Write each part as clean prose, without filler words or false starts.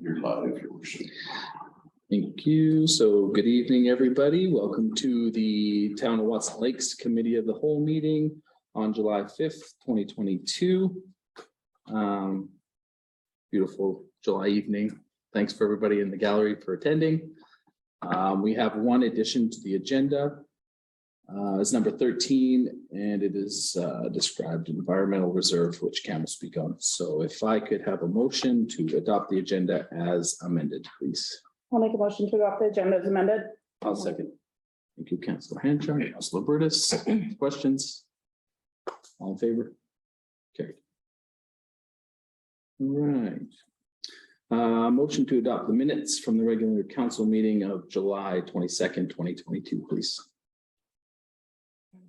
You're live, your worship. Thank you. So good evening, everybody. Welcome to the Town of Watson Lakes Committee of the Whole meeting on July 5th, 2022. Beautiful July evening. Thanks for everybody in the gallery for attending. We have one addition to the agenda. It's number 13, and it is described environmental reserve, which Cam will speak on. So if I could have a motion to adopt the agenda as amended, please. I'll make a motion to adopt the agenda as amended. I'll second. Thank you, Councilor Hanchar, Councilor Burtis. Questions? All in favor? Carried. All right. Motion to adopt the minutes from the regular council meeting of July 22nd, 2022, please.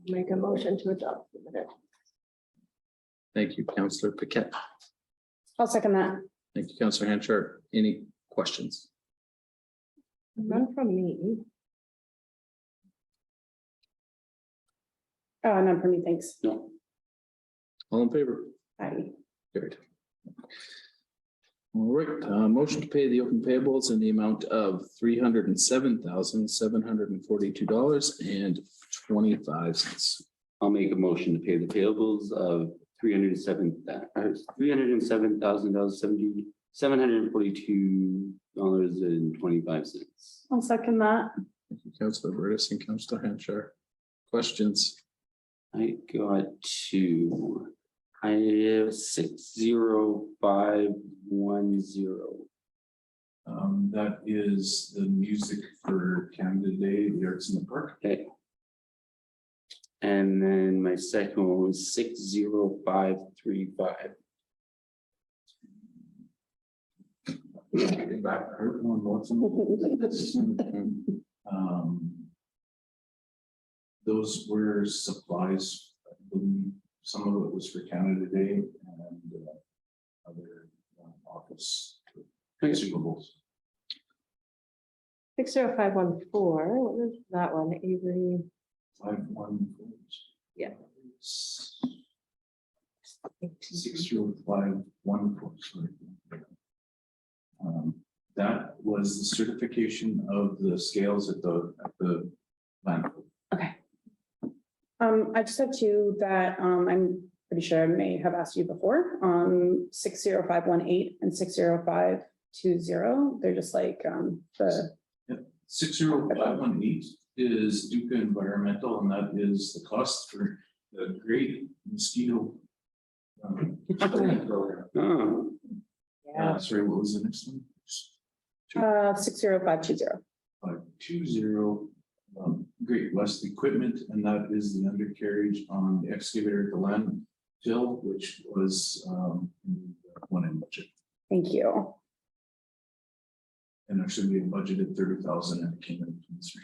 Make a motion to adopt the minute. Thank you, Councilor Paquette. I'll second that. Thank you, Councilor Hanchar. Any questions? None from me. None for me, thanks. No. All in favor? Aye. Carried. All right, motion to pay the open payables in the amount of $307,742.25. I'll make a motion to pay the payables of $307,742.25. I'll second that. Thank you, Councilor Burtis and Councilor Hanchar. Questions? I got to, I have 60510. That is the music for Canada Day, the Arts in the Park. Okay. And then my second one was 60535. Back, those were supplies. I believe some of it was for Canada Day and other office consumables. 60514. What was that one? Avery. 514. Yeah. 60514. Sorry. That was the certification of the scales at the landfill. Okay. I just have two that I'm pretty sure I may have asked you before. 60518 and 60520. They're just like the 60518 is Duca Environmental, and that is the cost for the great mosquito program. Oh, Sorry, what was the next one? 60520. 520 Great West Equipment, and that is the undercarriage on the excavator at the landfill, which was one in budget. Thank you. And actually we had budgeted 30,000 and it came in 23.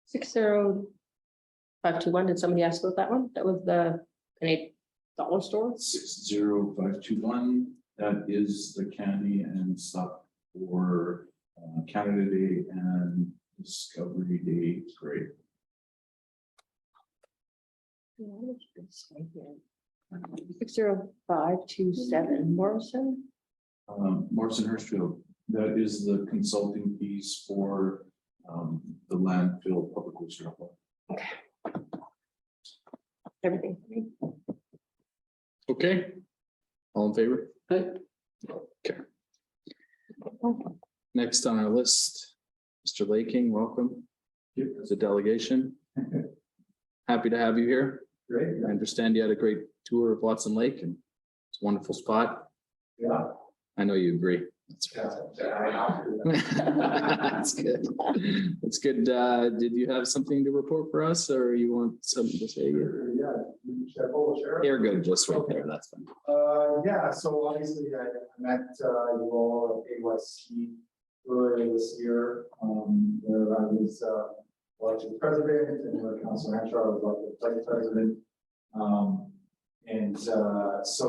60521. Did somebody ask about that one? That was the Canadian dollar store. 60521. That is the candy and stuff for Canada Day and Discovery Day parade. 60527. Morrison. Morrison Hirschfield. That is the consulting fees for the landfill public works drop-off. Okay. Everything for me. Okay. All in favor? hey, Okay. Next on our list, Mr. Laking, welcome. As a delegation. Happy to have you here. Great. I understand you had a great tour of Watson Lake and it's a wonderful spot. Yeah. I know you agree. That's That's good. That's good. Did you have something to report for us or you want something to say? Yeah. You're good, just right there. That's fine. Yeah, so obviously I met you all at AYC earlier this year, where I was elected president and where Councilor Hanchar was elected vice president. So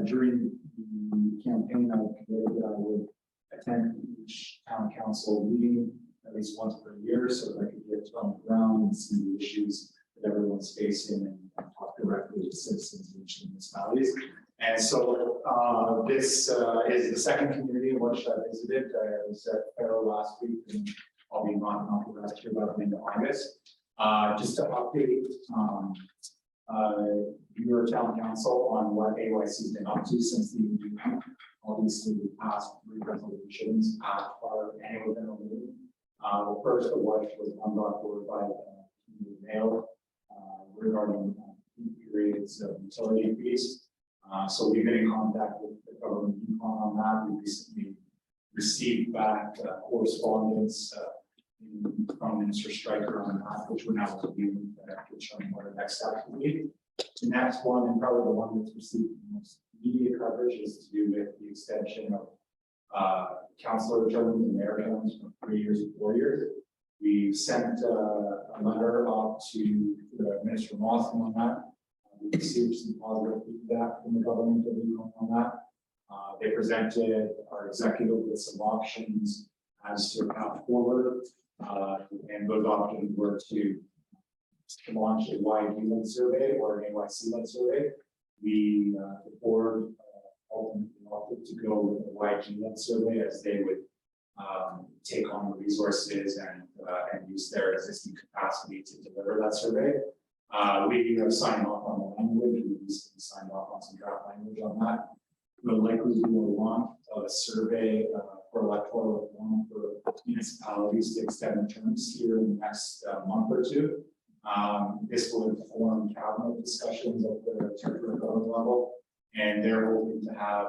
during the campaign, I committed that I would attend each town council meeting at least once per year so that I could get on the ground and see the issues that everyone's facing and talk directly to citizens in each municipalities. And so This is the second community in which I visited. I was at Faro last week and I'll be not the rest here about the end of August. Just to update your town council on what AYC has been up to since the AGM. Obviously, we passed 3 resolutions at our annual general meeting. The first of which was brought forward by the mail regarding periods of utility fees. So we've been in contact with the government on that. We recently received back correspondence from Minister Stryker on that, which we're now reviewing, which on what our next step will be. The next one, and probably the one that's received the most media coverage, is to do with the extension of councillor terms and mayor terms from 3 years to 4 years. We sent a letter up to Minister Mawson on that. We received some positive feedback from the government on that. They presented our executive with some options as to a path forward. And those options were to launch a YG-led survey or an AYC-led survey. The board ultimately opted to go with a YG-led survey, as they would take on the resources and use their existing capacity to deliver that survey. We have signed off on the language. We recently signed off on some draft language on that. We'll likely do a launch of a survey for electoral reform for municipalities to extend the terms here in the next month or two. This will inform cabinet discussions at the territorial government level, and they're hoping to have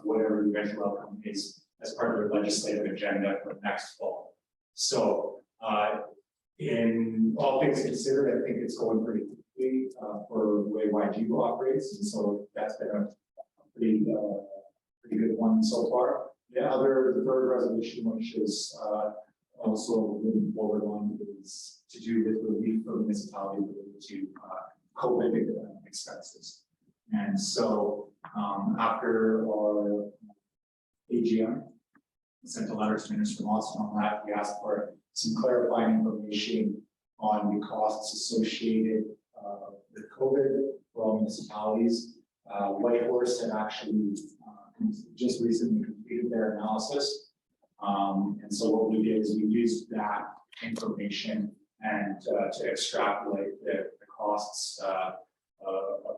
whatever eventual outcome is as part of their legislative agenda for next fall. So, in all things considered, I think it's going pretty quickly for the way YG operates, and so that's been a pretty good one so far. The third resolution, which is also moving forward on, is to do with relief for municipality related to COVID expenses. And so after our AGM, we sent a letter to Minister Mawson on that. We asked for some clarifying information on the costs associated with COVID for all municipalities. Whitehorse had actually just recently completed their analysis. And so what we did is we used that information and to extrapolate the costs of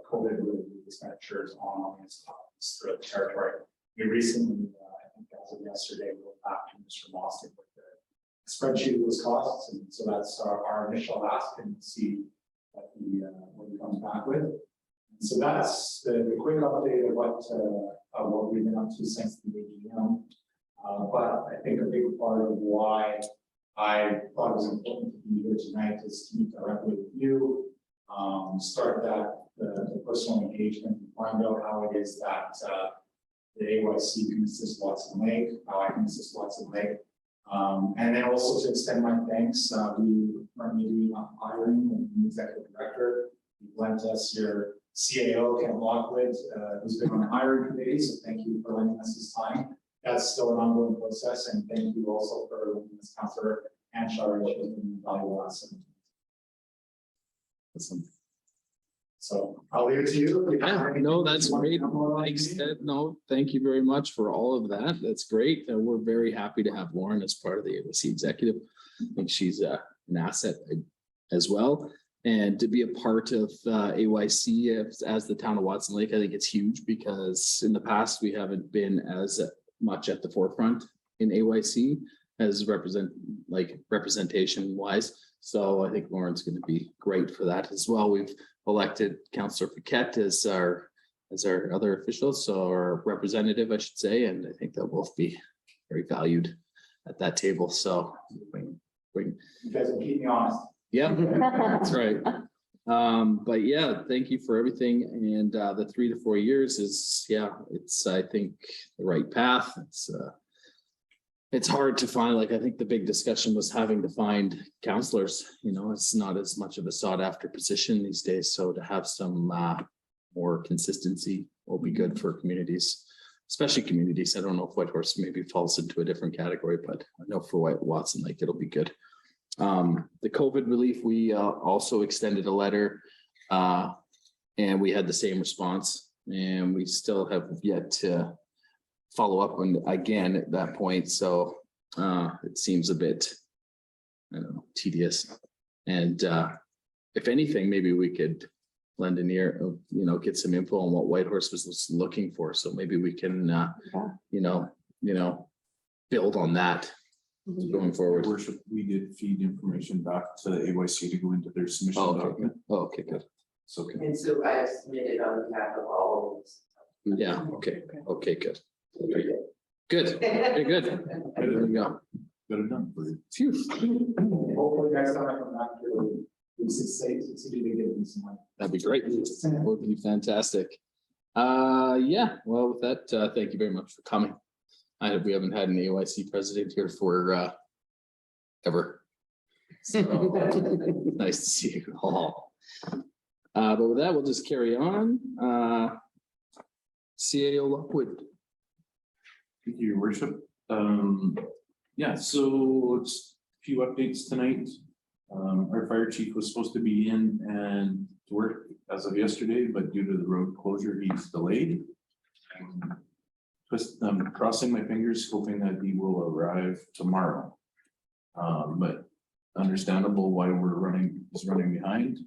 COVID related expenditures on municipalities throughout the territory. We recently, I think as of yesterday, we went back to Mr. Mawson with the spreadsheet of those costs, and so that's our initial ask, and see what he comes back with. And so that's the quick update of what we've been up to since the AGM. But I think a big part of why I thought it was important to be here tonight is to meet directly with you, start the personal engagement, and find out how it is that the AYC can assist Watson Lake, how I can assist Watson Lake. And then also to extend my thanks. We currently doing hiring and an executive director. You've lent us your CAO, Ken Lockwood, who's been on the hiring committee. So thank you for lending us this time. That's still an ongoing process. And thank you also for lending us Councillor Hanchar, which has been valuable asset. So I'll leave it to you. Yeah, no, that's great. Thanks, Ted. No, thank you very much for all of that. That's great. And we're very happy to have Lauren as part of the AYC executive. I think she's an asset as well. And to be a part of AYC as the town of Watson Lake, I think it's huge, because in the past we haven't been as much at the forefront in AYC as representation wise. So I think Lauren's going to be great for that as well. We've elected Councillor Paquette as our other officials, so our representative, I should say, and I think they'll both be very valued at that table. So You guys will keep me honest. yeah, that's right. But yeah, thank you for everything. And the 3 to 4 years is, it's, I think, the right path. It's hard to find, I think the big discussion was having to find counselors. It's not as much of a sought after position these days. So to have some more consistency will be good for communities, especially communities. I don't know if Whitehorse maybe falls into a different category, but I know for Watson Lake, it'll be good. The COVID relief, we also extended a letter and we had the same response. And we still have yet to follow up on again at that point, so it seems a bit, I don't know, tedious. And if anything, maybe we could lend an ear, get some info on what Whitehorse was looking for, so maybe we can build on that going forward. Worship, we did feed information back to the AYC to go into their submission Oh, okay. document. Oh, okay, good. So, okay. And so I have submitted on behalf of all of us. Yeah, okay, good. Good, very good. There we go. Got it done for you. Phew. Hopefully next time I come back to, we succeed to get me some money. That'd be great. Would be fantastic. Yeah, well, with that, thank you very much for coming. We haven't had an AYC president here for ever. So nice to see you all. But with that, we'll just carry on. CAO Lockwood. Thank you, Your Worship. Yeah, so it's a few updates tonight. Our fire chief was supposed to be in and to work as of yesterday, but due to the road closure, he's delayed. I'm crossing my fingers, hoping that he will arrive tomorrow. But understandable why he's running behind.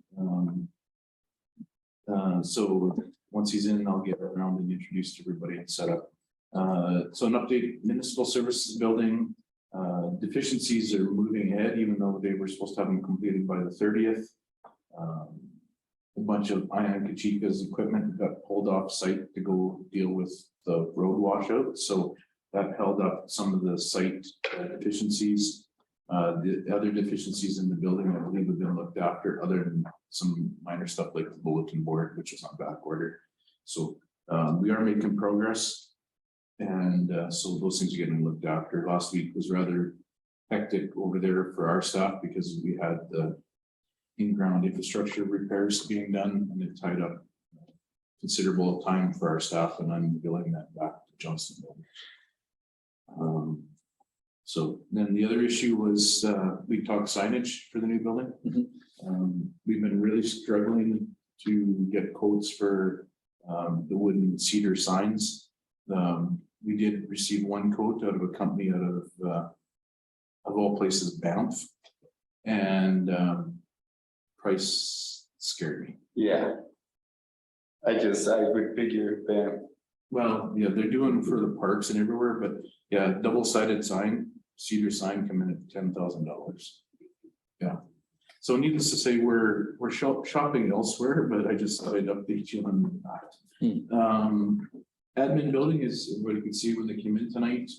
So once he's in, I'll get around and introduce everybody and set up. So an update, municipal services building, deficiencies are moving ahead, even though they were supposed to have them completed by the 30th. A bunch of Ion Kachika's equipment got pulled off site to go deal with the road washout. So that held up some of the site deficiencies. The other deficiencies in the building, I believe, have been looked after, other than some minor stuff like the bulletin board, which is on back order. So we are making progress. And so those things are getting looked after. Last week was rather hectic over there for our staff because we had the in-ground infrastructure repairs being done, and it tied up considerable time for our staff, and I'm billing that back to Johnsonville. So then the other issue was we talked signage for the new building. We've been really struggling to get quotes for the wooden cedar signs. We did receive one quote out of a company out of all places, Banff, and price scared me. Yeah. I would figure that. Well, yeah, they're doing for the parks and everywhere, but yeah, double-sided sign, cedar sign come in at $10,000. Yeah. So needless to say, we're shopping elsewhere, but I just thought I'd update you on that. Admin building is, everybody can see when they came in tonight,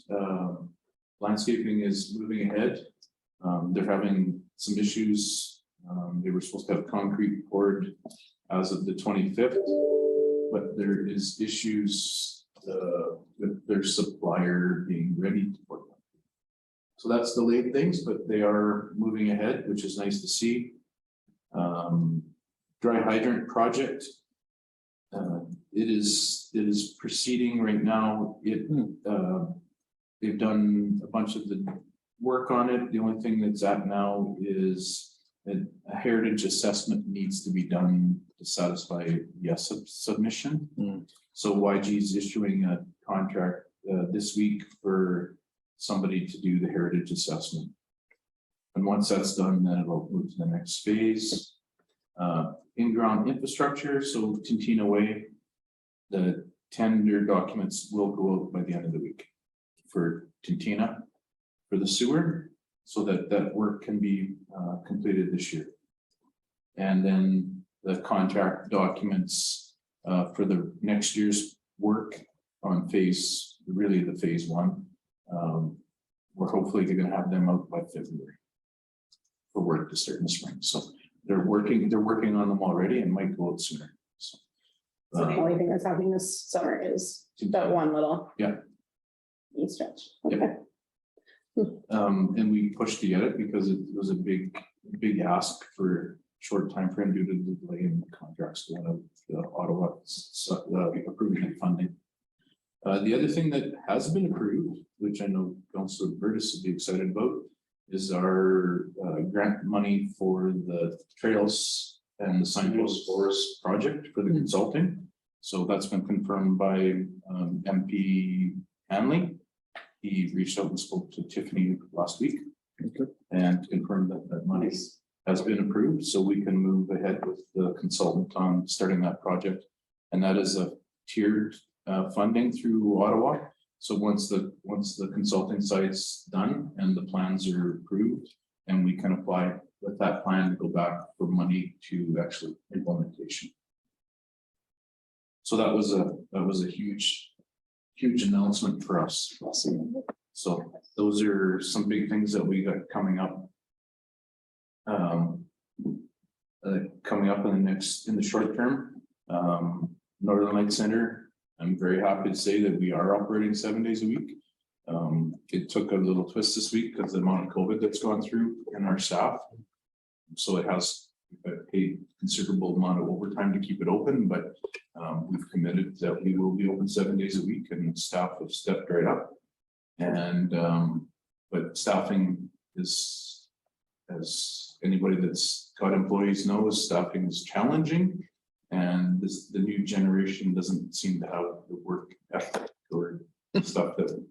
landscaping is moving ahead. They're having some issues. They were supposed to have concrete poured as of the 25th, but there is issues with their supplier being ready to pour. So that's delayed things, but they are moving ahead, which is nice to see. Dry hydrant project. It is proceeding right now. They've done a bunch of the work on it. The only thing that's at now is a heritage assessment needs to be done to satisfy yes submission. So YG is issuing a contract this week for somebody to do the heritage assessment. And once that's done, then it'll move to the next phase. In-ground infrastructure, so Tintina Way, the tender documents will go out by the end of the week for Tintina, for the sewer, so that work can be completed this year. And then the contract documents for the next year's work on phase 1. We're hopefully going to have them out by February for work to start in the spring. So they're working on them already and might go out sooner. So So the only thing that's happening this summer is that one little. Yeah. East stretch. Yep. Okay. And we pushed to get it because it was a big ask for short time frame due to the delay in the contracts going out to Ottawa, approving and funding. The other thing that has been approved, which I know Councilor Burtis would be excited about, is our grant money for the trails and the signpost forest project for the consulting. So that's been confirmed by MP Hanley. He reached out and spoke to Tiffany last week and confirmed that that money has been approved, so we can move ahead with the consultant on starting that project. And that is a tiered funding through Ottawa. So once the consulting site's done and the plans are approved, and we can apply with that plan to go back for money to actually implementation. So that was a huge announcement for us. So those are some big things that we got coming up. Coming up in the short term, Northern Light Center, I'm very happy to say that we are operating 7 days a week. It took a little twist this week because the amount of COVID that's gone through in our staff. So it has a considerable amount of overtime to keep it open, but we've committed that we will be open 7 days a week, and staff have stepped right up. And but staffing is, as anybody that's got employees knows, staffing is challenging. And the new generation doesn't seem to have the work ethic or stuff that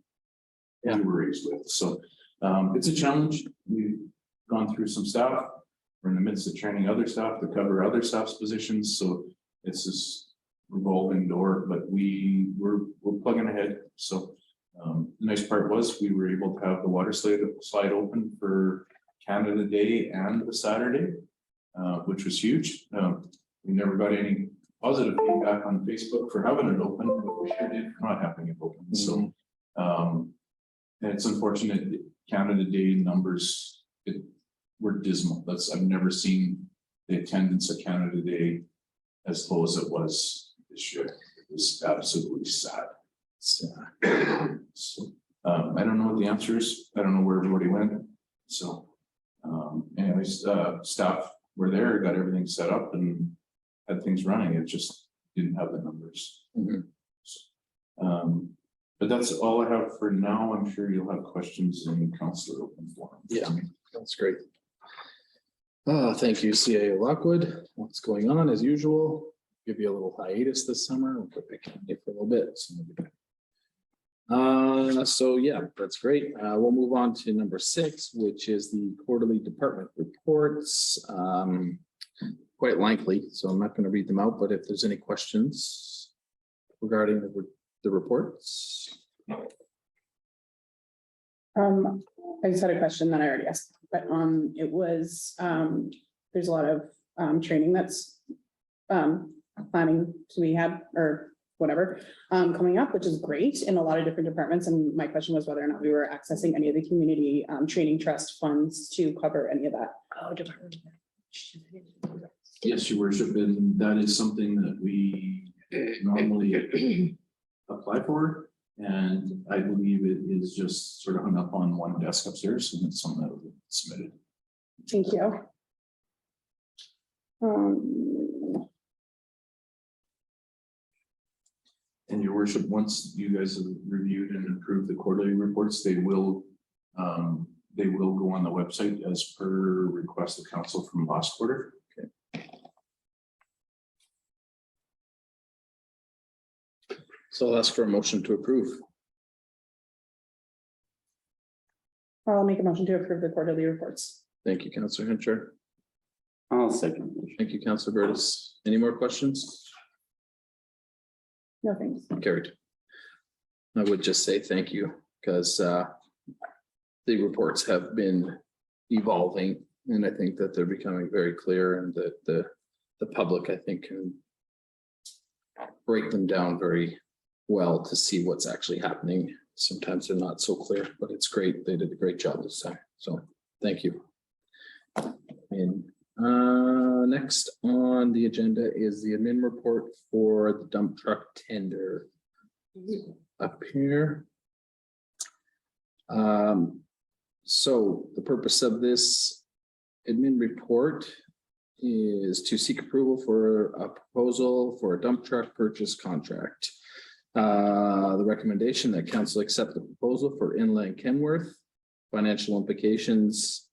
we were raised with. So it's a challenge. We've gone through some staff. We're in the midst of training other staff to cover other staff's positions. So it's this revolving door, but we're plugging ahead. So the nice part was we were able to have the water slide open for Canada Day and the Saturday, which was huge. We never got any positive feedback on Facebook for having it open, but we sure did for not having it open. So and it's unfortunate Canada Day numbers were dismal. I've never seen the attendance at Canada Day as low as it was this year. It was absolutely sad. So I don't know what the answer is. I don't know where everybody went. So anyways, staff were there, got everything set up and had things running. It just didn't have the numbers. So, but that's all I have for now. I'm sure you'll have questions in Councillor Open Forum. Yeah, that's great. Thank you, CAO Lockwood. What's going on as usual? Give you a little hiatus this summer. We'll put back in for a little bit. So yeah, that's great. We'll move on to number 6, which is the quarterly department reports. Quite lengthy, so I'm not going to read them out, but if there's any questions regarding the reports. I just had a question that I already asked, but it was there's a lot of training that's planning to be had or whatever coming up, which is great in a lot of different departments. And my question was whether or not we were accessing any of the community training trust funds to cover any of that. Oh, department. Yes, Your Worship, and that is something that we normally apply for. And I believe it is just sort of hung up on one desk upstairs, and it's something that will be submitted. Thank you. And Your Worship, once you guys have reviewed and approved the quarterly reports, they will go on the website as per request of council from last quarter. So I'll ask for a motion to approve. I'll make a motion to approve the quarterly reports. Thank you, Councillor Hincher. I'll second. Thank you, Councillor Burtis. Any more questions? No thanks. Carried. I would just say thank you because the reports have been evolving, and I think that they're becoming very clear, and that the public, I think, can break them down very well to see what's actually happening. Sometimes they're not so clear, but it's great. They did a great job this time. So thank you. And next on the agenda is the admin report for the dump truck tender up here. So the purpose of this admin report is to seek approval for a proposal for a dump truck purchase contract. The recommendation that council accept the proposal for Inland Kenworth, financial implications,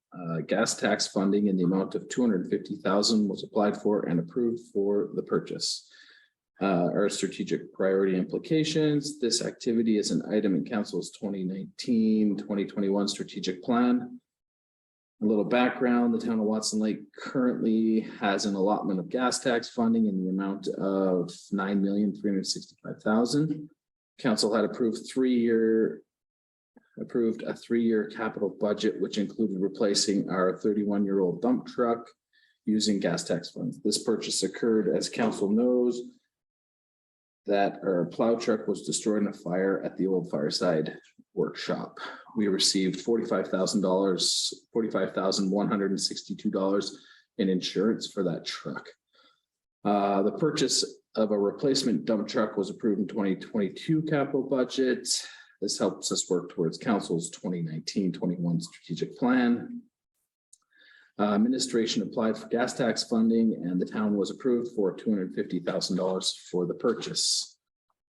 gas tax funding in the amount of $250,000 was applied for and approved for the purchase. Our strategic priority implications. This activity is an item in council's 2019-2021 strategic plan. A little background, the town of Watson Lake currently has an allotment of gas tax funding in the amount of $9,365,000. Council had approved a 3-year capital budget, which included replacing our 31-year-old dump truck using gas tax funds. This purchase occurred, as council knows, that our plow truck was destroyed in a fire at the old Fireside workshop. We received $45,162 in insurance for that truck. The purchase of a replacement dump truck was approved in 2022 capital budget. This helps us work towards council's 2019-21 strategic plan. Administration applied for gas tax funding and the town was approved for $250,000 for the purchase.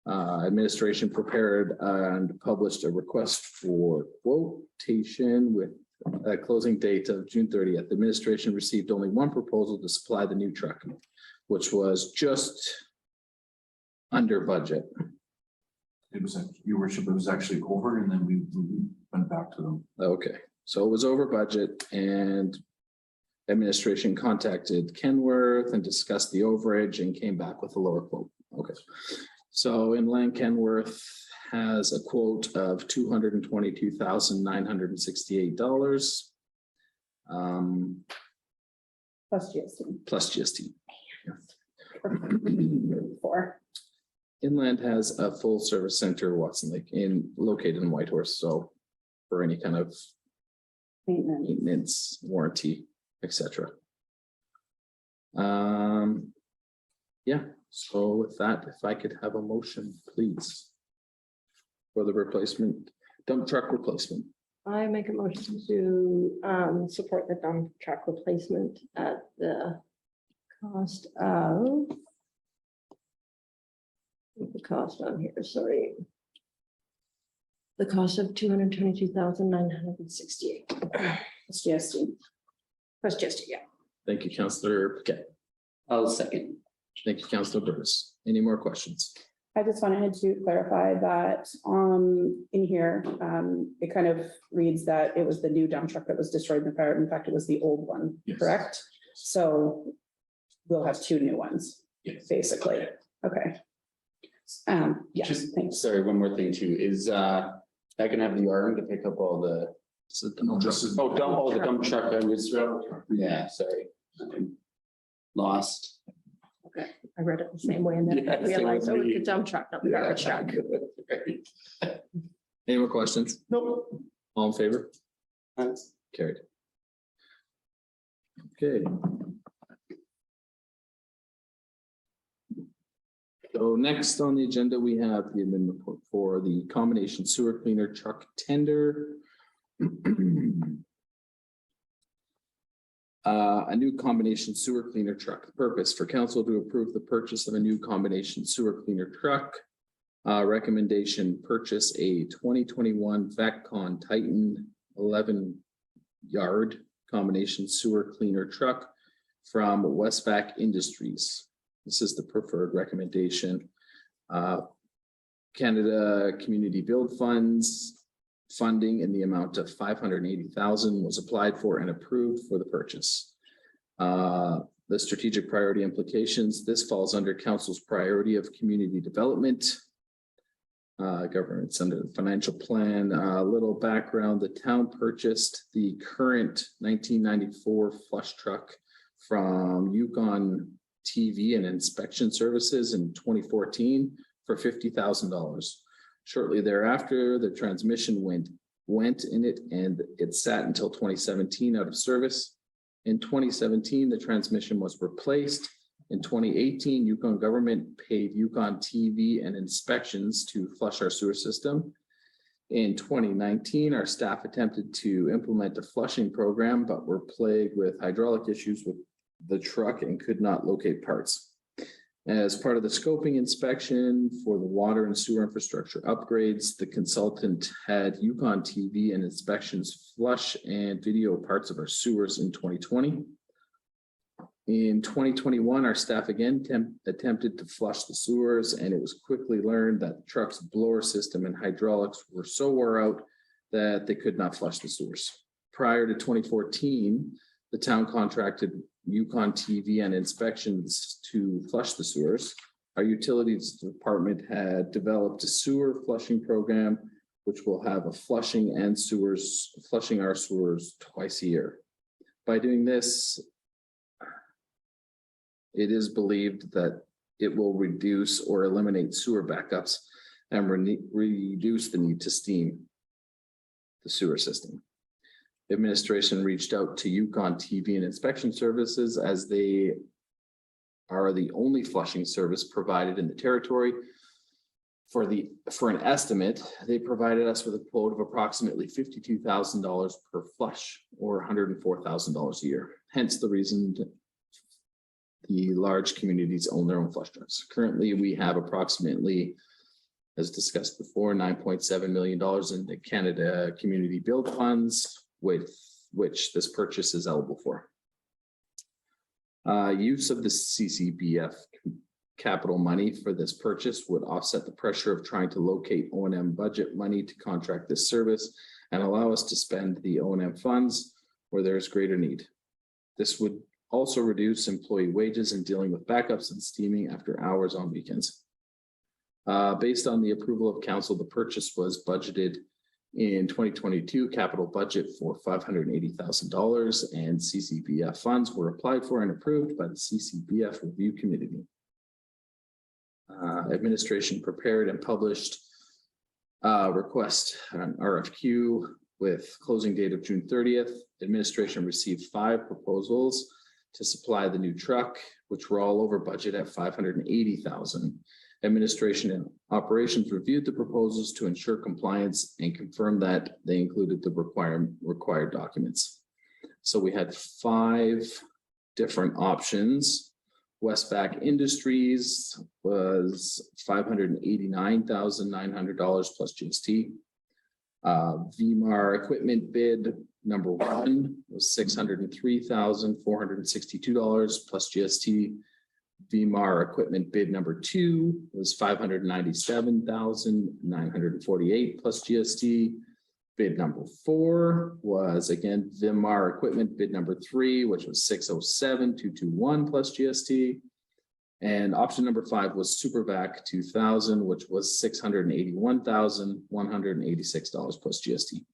Administration prepared and published a request for quotation with a closing date of June 30th. The administration received only one proposal to supply the new truck, which was just under budget. It was, your worship, it was actually over and then we went back to them. Okay, so it was over budget and administration contacted Kenworth and discussed the overage and came back with a lower quote. Okay, so inland Kenworth has a quote of $222,968. Plus GST. Plus GST. 4. Inland has a full service center, Watson Lake, located in Whitehorse. So for any kind of maintenance, warranty, etc. Yeah, so with that, if I could have a motion, please. For the replacement, dump truck replacement. I make a motion to support the dump truck replacement at the cost of. The cost on here, sorry. The cost of $222,968. Plus GST. Plus GST, yeah. Thank you, Councillor Paquette. I'll second. Thank you, Councillor Burris. Any more questions? I just wanted to clarify that in here, it kind of reads that it was the new dump truck that was destroyed in the fire. In fact, it was the old one, Yes. correct? So we'll have 2 new ones, Yes. basically. Okay. Yes, Just- thanks. Sorry, one more thing too, is that gonna have the arm to pick up all the, So the No, this is- the dump truck, I was, yeah, sorry. I'm lost. Okay, I read it the same way and then I Yeah, same realized, with oh, it's me. a dump truck, not the garbage truck. Any more questions? Nope. All in favor? That's- Carried. Okay. So next on the agenda, we have the amendment report for the combination sewer cleaner truck tender. A new combination sewer cleaner truck. Purpose for council to approve the purchase of a new combination sewer cleaner truck. Recommendation, purchase a 2021 VACCON Titan 11-yard combination sewer cleaner truck from Westvac Industries. This is the preferred recommendation. Canada Community Build Funds funding in the amount of $580,000 was applied for and approved for the purchase. The strategic priority implications, this falls under council's priority of community development. Governance under the financial plan. A little background, the town purchased the current 1994 flush truck from Yukon TV and Inspection Services in 2014 for $50,000. Shortly thereafter, the transmission went in it and it sat until 2017 out of service. In 2017, the transmission was replaced. In 2018, Yukon government paid Yukon TV and inspections to flush our sewer system. In 2019, our staff attempted to implement a flushing program, but were plagued with hydraulic issues with the truck and could not locate parts. As part of the scoping inspection for the water and sewer infrastructure upgrades, the consultant had Yukon TV and inspections flush and video parts of our sewers in 2020. In 2021, our staff again attempted to flush the sewers, and it was quickly learned that the truck's blower system and hydraulics were so wore out that they could not flush the sewers. Prior to 2014, the town contracted Yukon TV and inspections to flush the sewers. Our utilities department had developed a sewer flushing program, which will have a flushing our sewers twice a year. By doing this, it is believed that it will reduce or eliminate sewer backups and reduce the need to steam the sewer system. The administration reached out to Yukon TV and Inspection Services as they are the only flushing service provided in the territory. For an estimate, they provided us with a quote of approximately $52,000 per flush, or $104,000 a year. Hence the reason the large communities own their own flush trucks. Currently, we have approximately, as discussed before, $9.7 million in the Canada Community Build Funds, with which this purchase is eligible for. Use of the CCBF capital money for this purchase would offset the pressure of trying to locate O&M budget money to contract this service and allow us to spend the O&M funds where there is greater need. This would also reduce employee wages in dealing with backups and steaming after hours on weekends. Based on the approval of council, the purchase was budgeted in 2022 capital budget for $580,000, and CCBF funds were applied for and approved by the CCBF Review Committee. Administration prepared and published request an RFQ with closing date of June 30th. Administration received 5 proposals to supply the new truck, which were all over budget at $580,000. Administration and operations reviewed the proposals to ensure compliance and confirmed that they included the required documents. So we had 5 different options. Westvac Industries was $589,900 plus GST. VMAR equipment bid number 1 was $603,462 plus GST. VMAR equipment bid number 2 was $597,948 plus GST. Bid number 4 was again VMAR equipment bid number 3, which was $607,221 plus GST. And option number 5 was SuperVac 2000, which was $681,186 plus GST.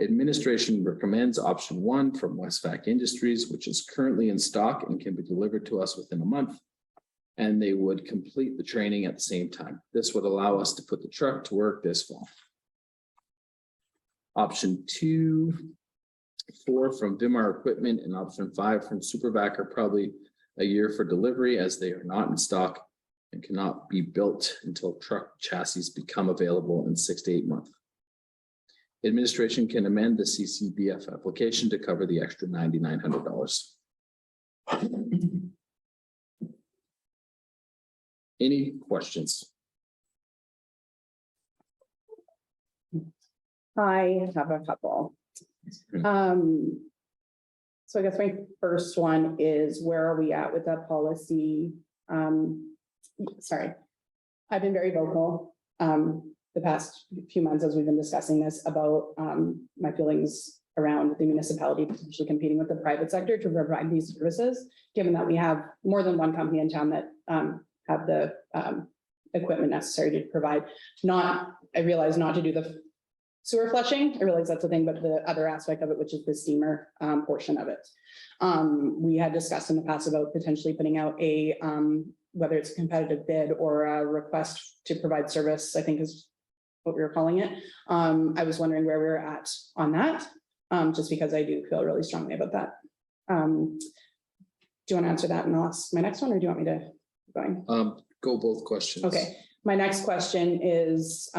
Administration recommends option 1 from Westvac Industries, which is currently in stock and can be delivered to us within a month. And they would complete the training at the same time. This would allow us to put the truck to work this fall. Option 2, 4 from VMAR Equipment and option 5 from SuperVac are probably a year for delivery, as they are not in stock and cannot be built until truck chassis become available in 6 to 8 months. Administration can amend the CCBF application to cover the extra $9,900. Any questions? I have a couple. So I guess my first one is, where are we at with that policy? Sorry, I've been very vocal the past few months as we've been discussing this about my feelings around the municipality potentially competing with the private sector to provide these services, given that we have more than one company in town that have the equipment necessary to provide. I realize not to do the sewer flushing. I realize that's a thing, but the other aspect of it, which is the steamer portion of it. We had discussed in the past about potentially putting out a, whether it's a competitive bid or a request to provide service, I think is what we were calling it. I was wondering where we were at on that, just because I do feel really strongly about that. Do you want to answer that and I'll ask my next one, or do you want me to keep going? Go both questions. Okay, my next question is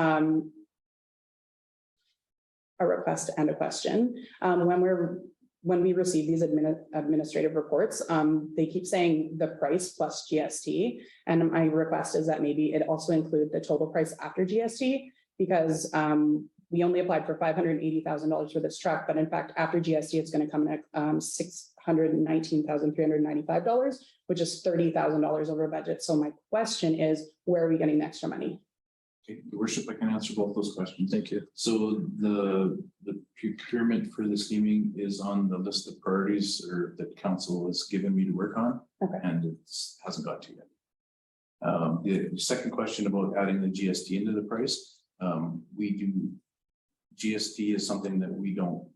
a request and a question. When we receive these administrative reports, they keep saying the price plus GST. And my request is that maybe it also include the total price after GST, because we only applied for $580,000 for this truck, but in fact, after GST, it's gonna come in at $619,395, which is $30,000 over budget. So my question is, where are we getting the extra money? Okay, Your worship, I can answer both those questions. Thank you. So the procurement for the steaming is on the list of priorities or that council has given me to work on. Okay. And it's hasn't got to yet. The second question about adding the GST into the price, we do. GST is something that we don't,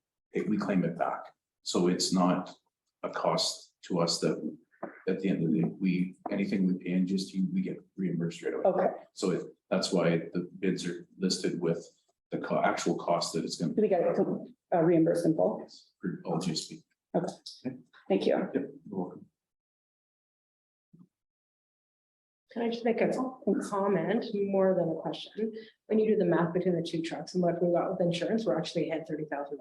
we claim it back. So it's not a cost to us that at the end of the day, anything we pay in GST, we get reimbursed right away. Okay, So that's why the bids are listed with the actual cost that it's gonna. do we get it reimbursed in full? For all GSP. Thank you. Yep, you're welcome. Can I just make a comment more than a question? When you do the math between the two trucks and what we got with insurance, we're actually ahead $30,000.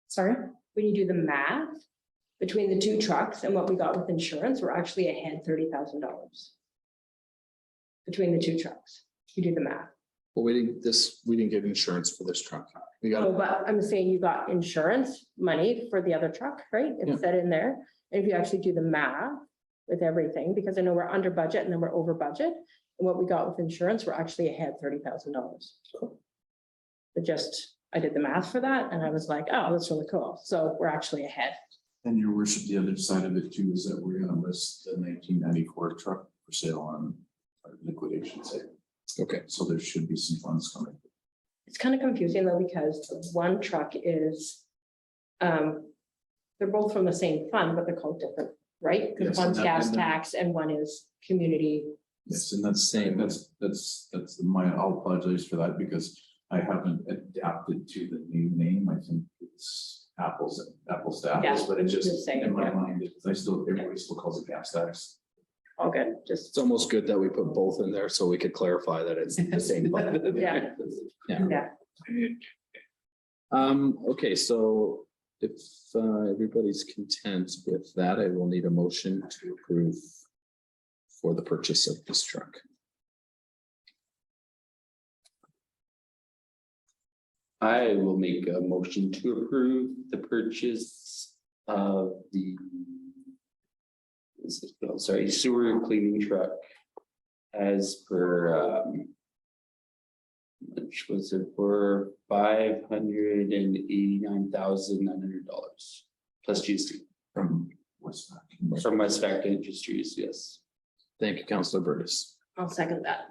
Sorry? When you do the math between the two trucks and what we got with insurance, we're actually ahead $30,000. Between the two trucks, you do the math. Well, we didn't get insurance for this truck. We got, Oh, but I'm saying you got insurance money for the other truck, right? Yeah. It's said in there. And if you actually do the math with everything, because I know we're under budget and then we're over budget. And what we got with insurance, we're actually ahead $30,000. But just, I did the math for that and I was like, oh, that's really cool. So we're actually ahead. And your worship, the other side of it too is that we're gonna list the 1994 truck for sale on our liquidation site. okay, So there should be some funds coming. It's kind of confusing though, because one truck is, they're both from the same fund, but they're called different, right? Yes, Because one's and gas then- tax and one is community. Yes, and that's Same. that's I'll apologize for that because I haven't adapted to the new name. I think it's apples to apples, Yeah, but it just just saying, in my yeah. mind, everybody still calls it gas tax. All good, just, it's almost good that we put both in there so we could clarify that it's the same. fund. yeah, Yeah. yeah. Okay, so if everybody's content with that, I will need a motion to approve for the purchase of this truck. I will make a motion to approve the purchase of the. Sewer cleaning truck. As per, which was it for $589,900 plus GST From Westpac. from Westpac Industries, yes. Thank you, Councillor Burgess. I'll second that.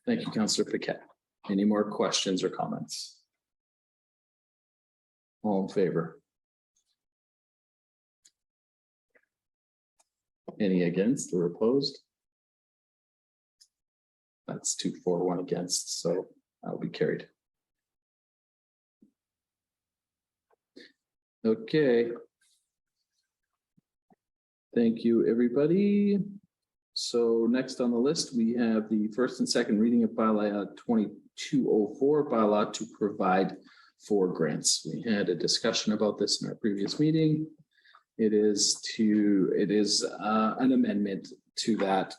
Thank you, Councillor Paquette. Any more questions or comments? All in favor? Any against or opposed? That's 2-4-1 against, so that'll be carried. Okay. Thank you, everybody. So next on the list, we have the first and second reading of bylaw 2204, bylaw to provide for grants. We had a discussion about this in our previous meeting. It is an amendment to that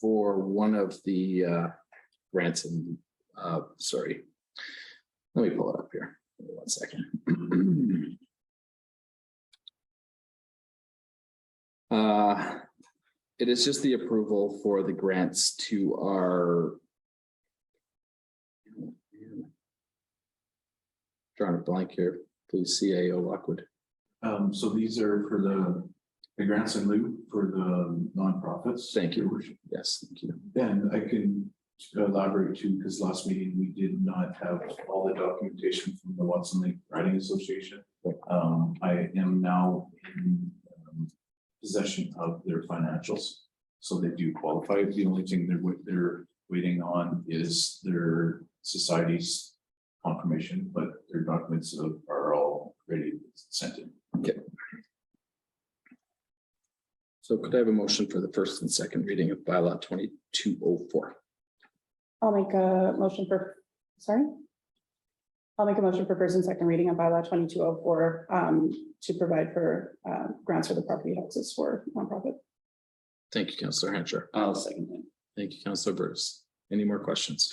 for one of the grants and sorry. Let me pull it up here. 1 second. It is just the approval for the grants to our drawing a blank here, please, CAO Lockwood. So these are for the grants in lieu for the nonprofits. Thank you. Your worship. Yes, thank you. And I can elaborate too, because last meeting we did not have all the documentation from the Watson Lake Riding Association. I am now in possession of their financials, so they do qualify. The only thing they're waiting on is their society's confirmation, but their documents are all ready to be sent in. Okay. So could I have a motion for the first and second reading of bylaw 2204? I'll make a motion for, sorry? I'll make a motion for first and second reading of bylaw 2204 to provide for grants for the property taxes for nonprofit. Thank you, Councillor Hancher. I'll second that. Thank you, Councillor Burgess. Any more questions?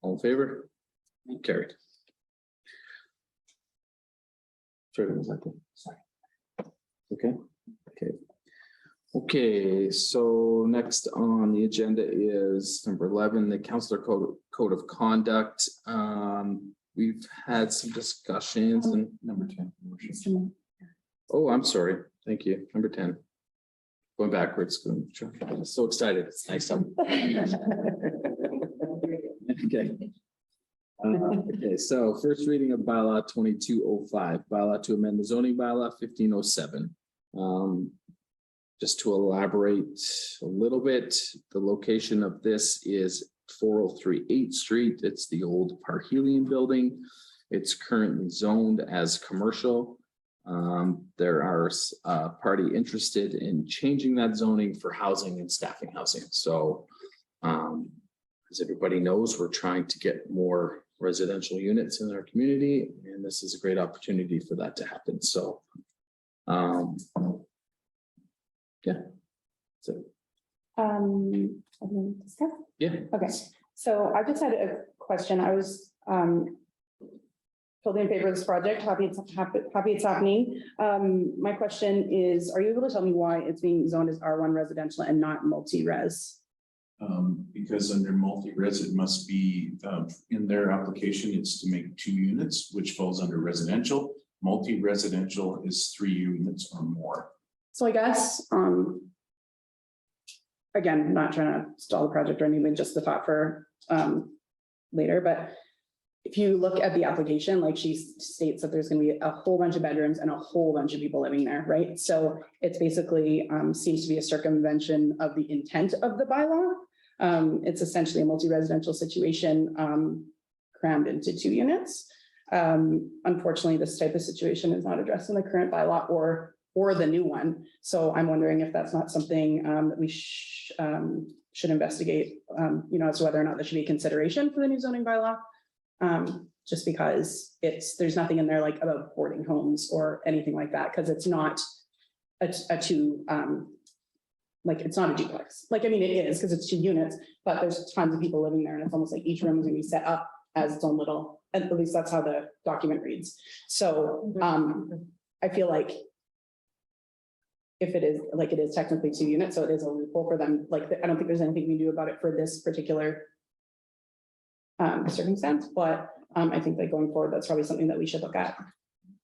All in favor? Carried. Sorry, was that the- sorry. Okay, okay. Okay, so next on the agenda is number 11, the counselor code of conduct. We've had some discussions and Number 10. oh, I'm sorry. Thank you. Number 10. Going backwards. I'm so excited. It's nice. Okay. Okay, so first reading of bylaw 2205, bylaw to amend the zoning bylaw 1507. Just to elaborate a little bit, the location of this is 403 8th Street. It's the old Parhelion building. It's currently zoned as commercial. There are party interested in changing that zoning for housing and staffing housing. So as everybody knows, we're trying to get more residential units in our community, and this is a great opportunity for that to happen. So yeah. So Discuss? yeah. Okay, so I just had a question. I was totally in favor of this project. Happy it's happening. My question is, are you able to tell me why it's being zoned as R1 residential and not multi-res? Because under multi-res, it must be, in their application, it's to make 2 units, which falls under residential. Multi-residential is 3 units or more. So I guess, again, not trying to stall the project or anything, just the thought for later, but if you look at the application, like she states that there's going to be a whole bunch of bedrooms and a whole bunch of people living there, right? So it's basically seems to be a circumvention of the intent of the bylaw. It's essentially a multi-residential situation crammed into 2 units. Unfortunately, this type of situation is not addressed in the current bylaw or the new one. So I'm wondering if that's not something that we should investigate, as to whether or not there should be consideration for the new zoning bylaw. Just because there's nothing in there like about boarding homes or anything like that, because it's not it's not a duplex. Like, I mean, it is because it's 2 units, but there's tons of people living there and it's almost like each room is gonna be set up as its own little, at least that's how the document reads. So I feel like if it is like it is technically 2 units, so it is a loophole for them. Like, I don't think there's anything we can do about it for this particular circumstance, but I think that going forward, that's probably something that we should look at.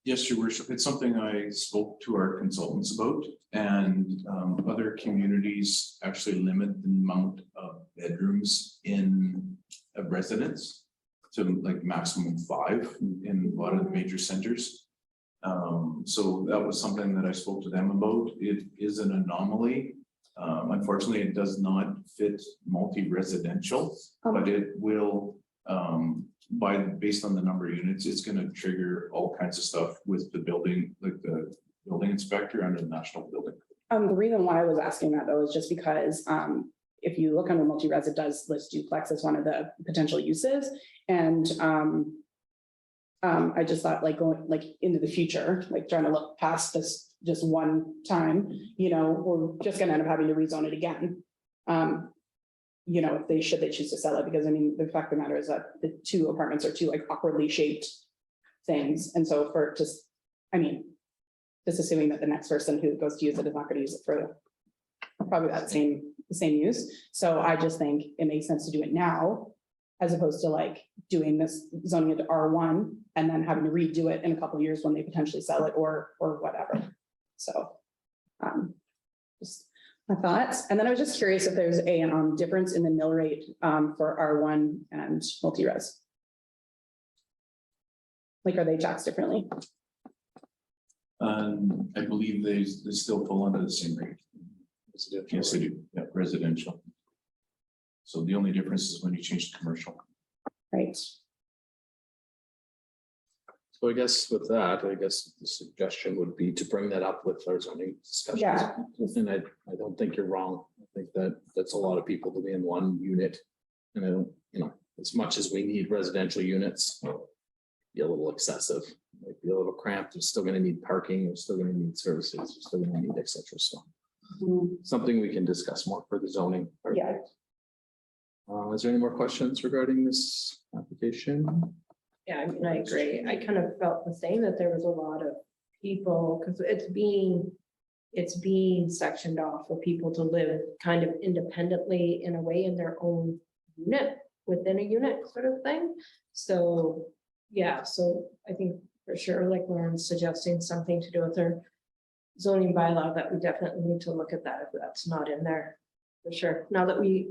Yes, Your Worship. It's something I spoke to our consultants about, and other communities actually limit the amount of bedrooms in a residence to like maximum 5 in a lot of the major centers. So that was something that I spoke to them about. It is an anomaly. Unfortunately, it does not fit multi-residential, but it will, based on the number of units, it's going to trigger all kinds of stuff with the building, like the building inspector under the national building. The reason why I was asking that though is just because if you look under multi-res, it does list duplex as one of the potential uses. And I just thought like going like into the future, like trying to look past this just one time, we're just gonna end up having to rezone it again. If they choose to sell it, because I mean, the fact of the matter is that the 2 apartments are 2 like awkwardly shaped things. And so just assuming that the next person who goes to use it is not going to use it for probably that same use. So I just think it makes sense to do it now, as opposed to like doing this zoning into R1 and then having to redo it in a couple of years when they potentially sell it or whatever. So just my thoughts. And then I was just curious if there's a difference in the mill rate for R1 and multi-res. Like, are they taxed differently? I believe they still fall under the same rate. Yes, they do. Yeah, residential. So the only difference is when you change to commercial. Right. So I guess with that, the suggestion would be to bring that up with our zoning discussions. Yeah. And I don't think you're wrong. I think that's a lot of people to be in 1 unit. And I don't, as much as we need residential units, be a little excessive, might be a little cramped. They're still gonna need parking, they're still gonna need services, they're still gonna need et cetera. So something we can discuss more for the zoning. Yeah. Is there any more questions regarding this application? Yeah, I mean, I agree. I kind of felt the same, that there was a lot of people, because it's being sectioned off for people to live kind of independently in a way in their own unit, within a unit sort of thing. So, yeah, so I think for sure, like Lauren's suggesting, something to do with their zoning bylaw, that we definitely need to look at that if that's not in there. For sure. Now that we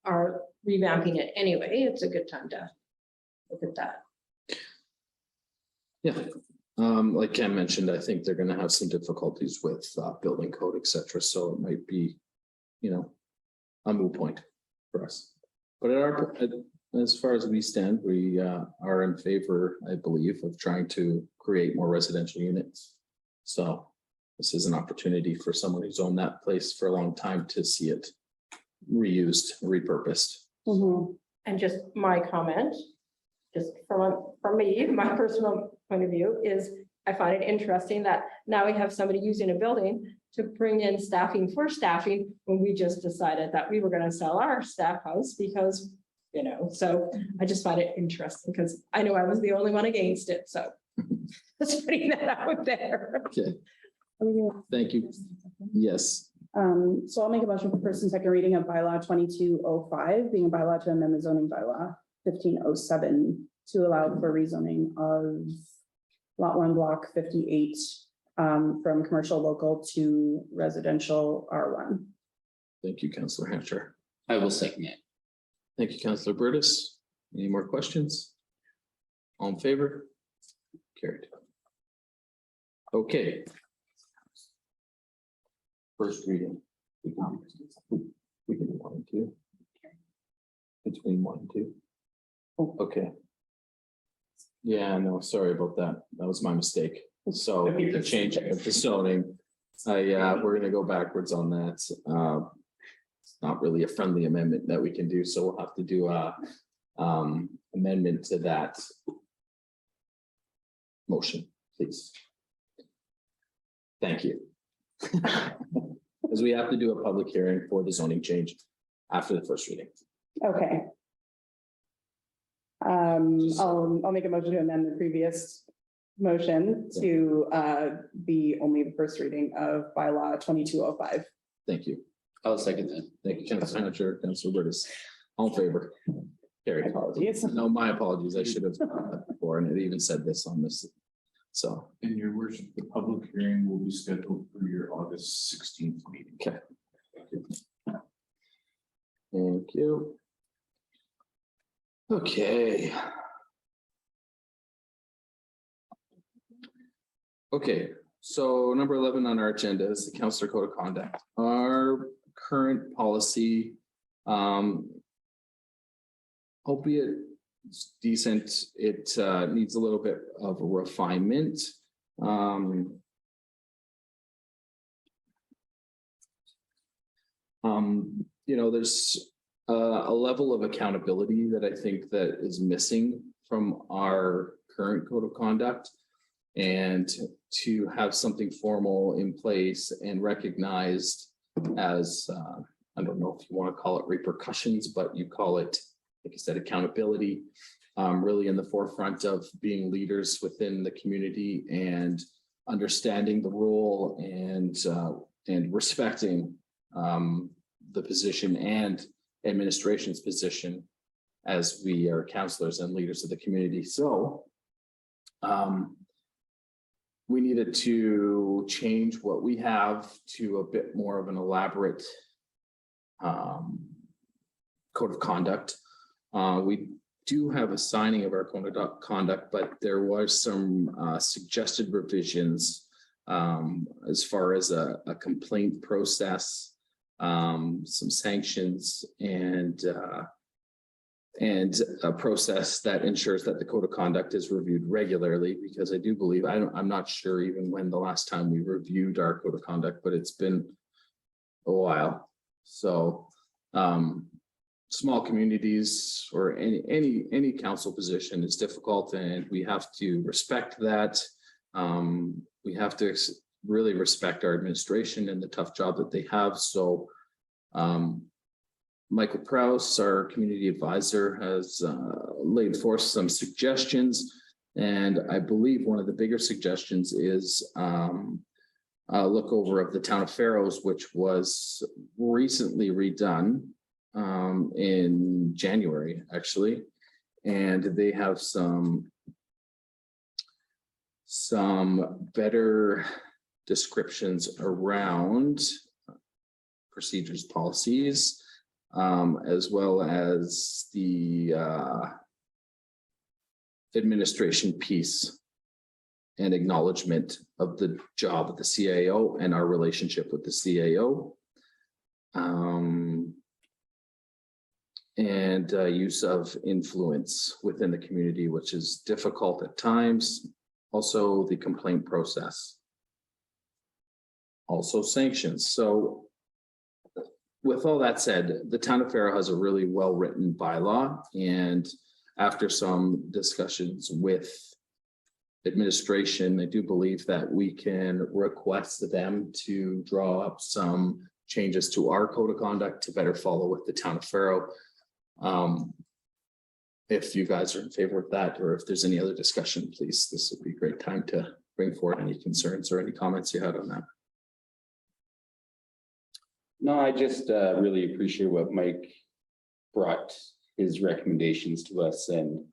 are revamping it anyway, it's a good time to look at that. Yeah, like Ken mentioned, I think they're gonna have some difficulties with building code, et cetera, so it might be, a moot point for us. But as far as we stand, we are in favor, I believe, of trying to create more residential units. So this is an opportunity for someone who's owned that place for a long time to see it reused, repurposed. Mhm. And just my comment, just from me, my personal point of view is, I find it interesting that now we have somebody using a building to bring in staffing for staffing, when we just decided that we were gonna sell our staff house because, so I just find it interesting, because I know I was the only one against it, so. Just putting that out there. Okay, Are we gonna- thank you. Yes, So I'll make a motion for first and second reading of bylaw 2205, being a bylaw to amend the zoning bylaw 1507 to allow for rezoning of lot 1, block 58, from commercial local to residential R1. thank you, Councillor Hancher. I will second it. Thank you, Councillor Burtis. Any more questions? All in favor? Carried. Okay. First reading. We can do 1 and 2. Between 1 and 2. Oh, okay. Yeah, no, sorry about that. That was my mistake. So the change of the zoning, we're gonna go backwards on that. It's not really a friendly amendment that we can do, so we'll have to do a amendment to that motion, please. Thank you. Because we have to do a public hearing for the zoning change after the first reading. Okay. I'll make a motion to amend the previous motion to be only the first reading of bylaw 2205. Thank you. I'll second that. Thank you, Councilor Manager, Councilor Burtis. All in favor? Carried. Apologies. No, my apologies. I should have before, and it even said this on this. So, In your worship, the public hearing will be scheduled for your August 16th meeting. okay. Thank you. Okay. Okay, so number 11 on our agenda is the Councillor Code of Conduct. Our current policy, albeit decent, it needs a little bit of a refinement. There's a level of accountability that I think that is missing from our current code of conduct. And to have something formal in place and recognized as, I don't know if you want to call it repercussions, but you call it, like I said, accountability, really in the forefront of being leaders within the community and understanding the role and respecting the position and administration's position as we are counselors and leaders of the community. So we needed to change what we have to a bit more of an elaborate code of conduct. We do have a signing of our code of conduct, but there was some suggested revisions as far as a complaint process, some sanctions, and a process that ensures that the code of conduct is reviewed regularly, because I do believe, I'm not sure even when the last time we reviewed our code of conduct, but it's been a while. So small communities or any council position is difficult, and we have to respect that. We have to really respect our administration and the tough job that they have. So Michael Prouse, our community advisor, has laid forth some suggestions. And I believe one of the bigger suggestions is a look over of the town of Farrows, which was recently redone in January, actually. And they have some better descriptions around procedures, policies, as well as the administration piece and acknowledgement of the job of the CAO and our relationship with the CAO. And use of influence within the community, which is difficult at times. Also, the complaint process. Also sanctions. So with all that said, the town of Farrow has a really well-written bylaw, and after some discussions with administration, I do believe that we can request them to draw up some changes to our code of conduct to better follow with the town of Farrow. If you guys are in favor of that, or if there's any other discussion, please, this would be a great time to bring forward any concerns or any comments you had on that. No, I just really appreciate what Mike brought his recommendations to us, and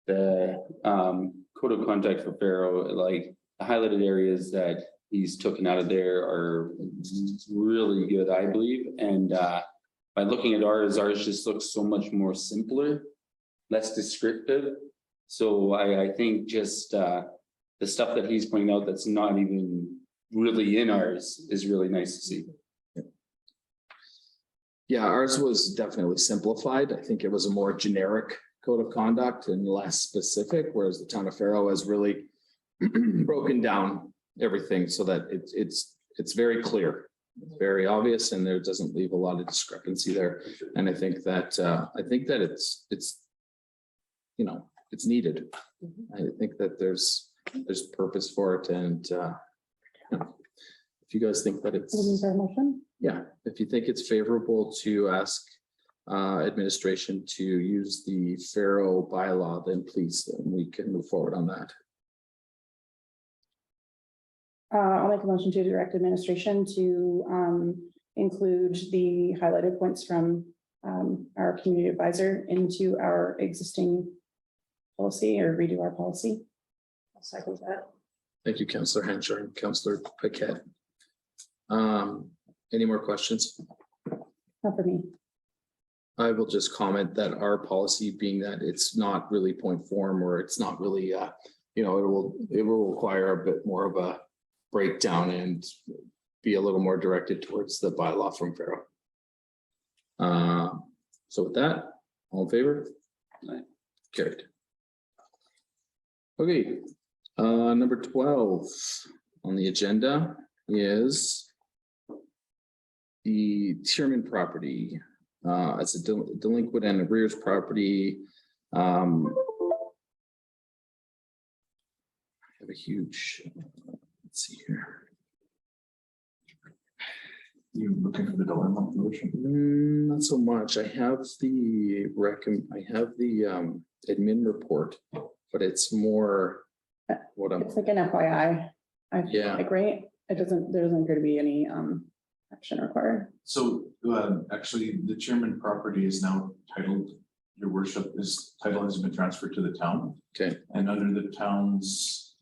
the code of conduct for Farrow, like the highlighted areas that he's taken out of there are really good, I believe. And by looking at ours just looks so much more simpler, less descriptive. So I think just the stuff that he's pointing out that's not even really in ours is really nice to see. Yeah, ours was definitely simplified. I think it was a more generic code of conduct and less specific, whereas the town of Farrow has really broken down everything so that it's very clear, it's very obvious, and there doesn't leave a lot of discrepancy there. And I think that it's you know, it's needed. I think that there's purpose for it, and if you guys think that it's, Is there a motion? yeah, if you think it's favorable to ask administration to use the Farrow bylaw, then please, then we can move forward on that. I'll make a motion to direct administration to include the highlighted points from our community advisor into our existing policy, or redo our policy. I'll second that. Thank you, Councillor Hanchar and Councillor Paquette. Any more questions? Not for me. I will just comment that our policy, being that it's not really point form, or it's not really, you know, it will require a bit more of a breakdown and be a little more directed towards the bylaw from Farrow. So with that, all in favor? Aye. Carried. Okay, number 12 on the agenda is the Tierman property. As a delinquent and arrears property. I have a huge, let's see here. You looking for the dilemma motion? Not so much. I have the admin report, but it's more what I'm, It's like an FYI. I feel Yeah. like, right? There doesn't appear to be any action required. So actually, the chairman property is now titled, your worship, this title has been transferred to the town. okay, And under the town's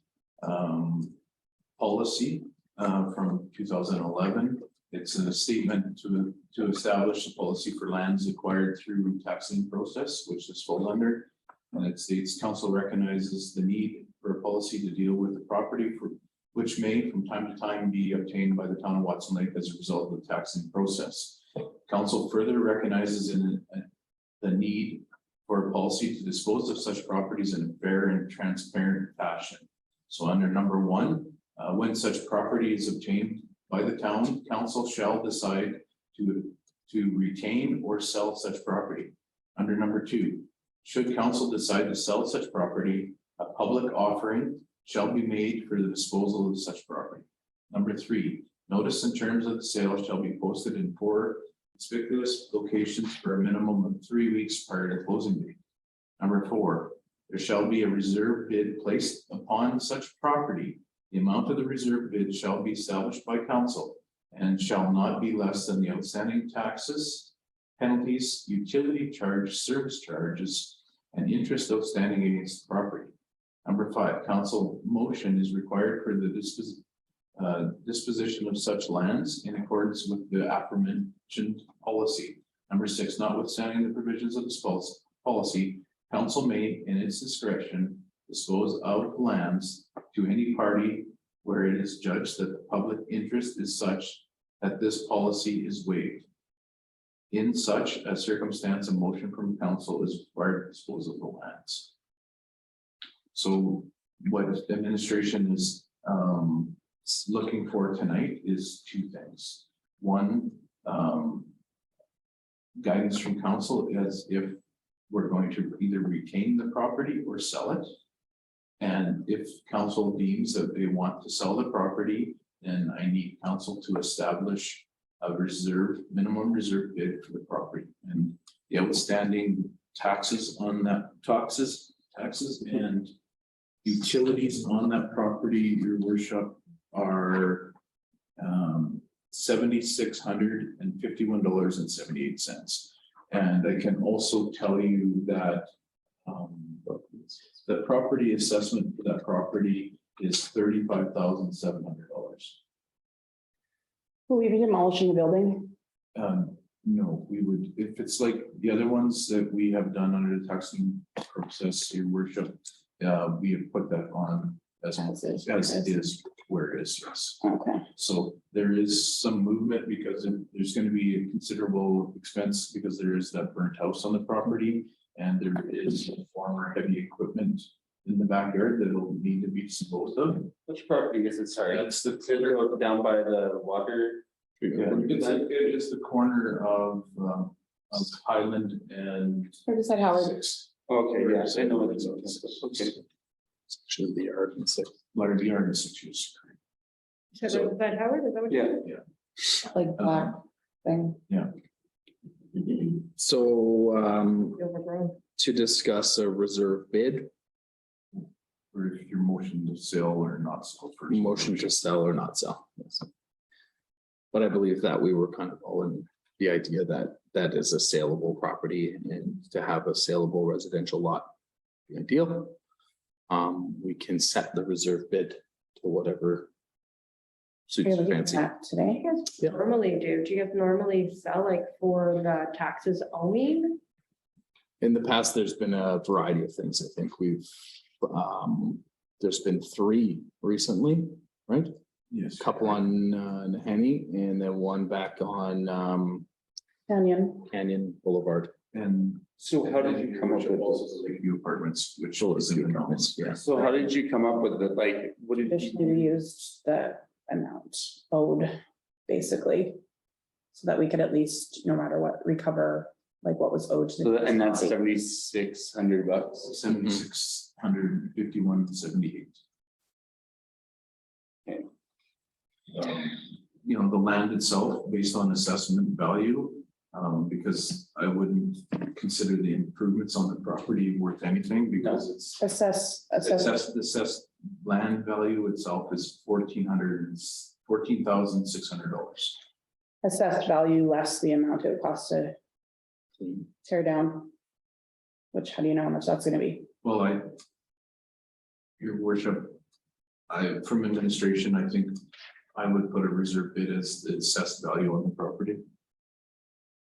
policy from 2011, it's a statement to establish a policy for lands acquired through taxing process, which this falls under. And it states council recognizes the need for a policy to deal with the property for which may from time to time be obtained by the town of Watson Lake as a result of the taxing process. Council further recognizes the need for a policy to dispose of such properties in a fair and transparent fashion. So under number 1, when such property is obtained by the town, council shall decide to retain or sell such property. Under number 2, should council decide to sell such property, a public offering shall be made for the disposal of such property. Number 3, notice and terms of the sale shall be posted in 4 conspicuous locations for a minimum of 3 weeks prior to closing date. Number 4, there shall be a reserve bid placed upon such property. The amount of the reserve bid shall be established by council and shall not be less than the outstanding taxes, penalties, utility charge, service charges, and interest outstanding against the property. Number 5, council motion is required for the disposition of such lands in accordance with the aforementioned policy. Number 6, notwithstanding the provisions of this policy, council may, in its discretion, dispose of lands to any party where it is judged that the public interest is such that this policy is waived. In such a circumstance, a motion from council is required to dispose of the lands. So what the administration is looking for tonight is 2 things. One, guidance from council as if we're going to either retain the property or sell it. And if council deems that they want to sell the property, then I need council to establish a minimum reserve bid for the property, and the outstanding taxes on that, taxes and utilities on that property, your worship, are $7,651.78. And I can also tell you that the property assessment for that property is $35,700. Will we be demolishing the building? No, we would, if it's like the other ones that we have done under the taxing process, your worship, we have put that on as it is where it is, yes. Okay, So there is some movement because there's going to be a considerable expense because there is that burnt house on the property. And there is former heavy equipment in the backyard that will need to be disposed of. Which property is it? Sorry. That's the, Down by the water. it's the corner of Highland and or decide Howard. 6. Okay, yes, I know what it's. Okay. Actually, the yard and stuff. Larry Yard is 6 years. So is that Howard? Is that what? Yeah. Like black thing. So, Overgrown. to discuss a reserve bid, Or if your motion to sell or not sell first. motion to sell or not sell. Yes. But I believe that we were kind of all in the idea that that is a saleable property, and to have a saleable residential lot be ideal. We can set the reserve bid to whatever suits Are you your looking at fancy. that today? Yeah. Normally do you guys normally sell like for the taxes owing? In the past, there's been a variety of things. I think there's been 3 recently, right? Yes. Couple on Nahanni and then one back on Canyon. Canyon Boulevard. And So how did you come up with also this? the Lakeview Apartments, which Sure, is in the Lakeview comments. Apartments, So how did you come up with it? Like, what did Traditionally, we you? used the amount owed, basically. So that we could at least, no matter what, recover like what was owed to So the. and that's $7,600. 7,651.78. Okay. You know, the land itself, based on assessment value, because I wouldn't consider the improvements on the property worth anything because it's Assess. assessed land value itself is $14,600. Assessed value less the amount it would cost to tear down. Which, how do you know how much that's gonna be? Well, your worship, from administration, I think I would put a reserve bid as the assessed value on the property.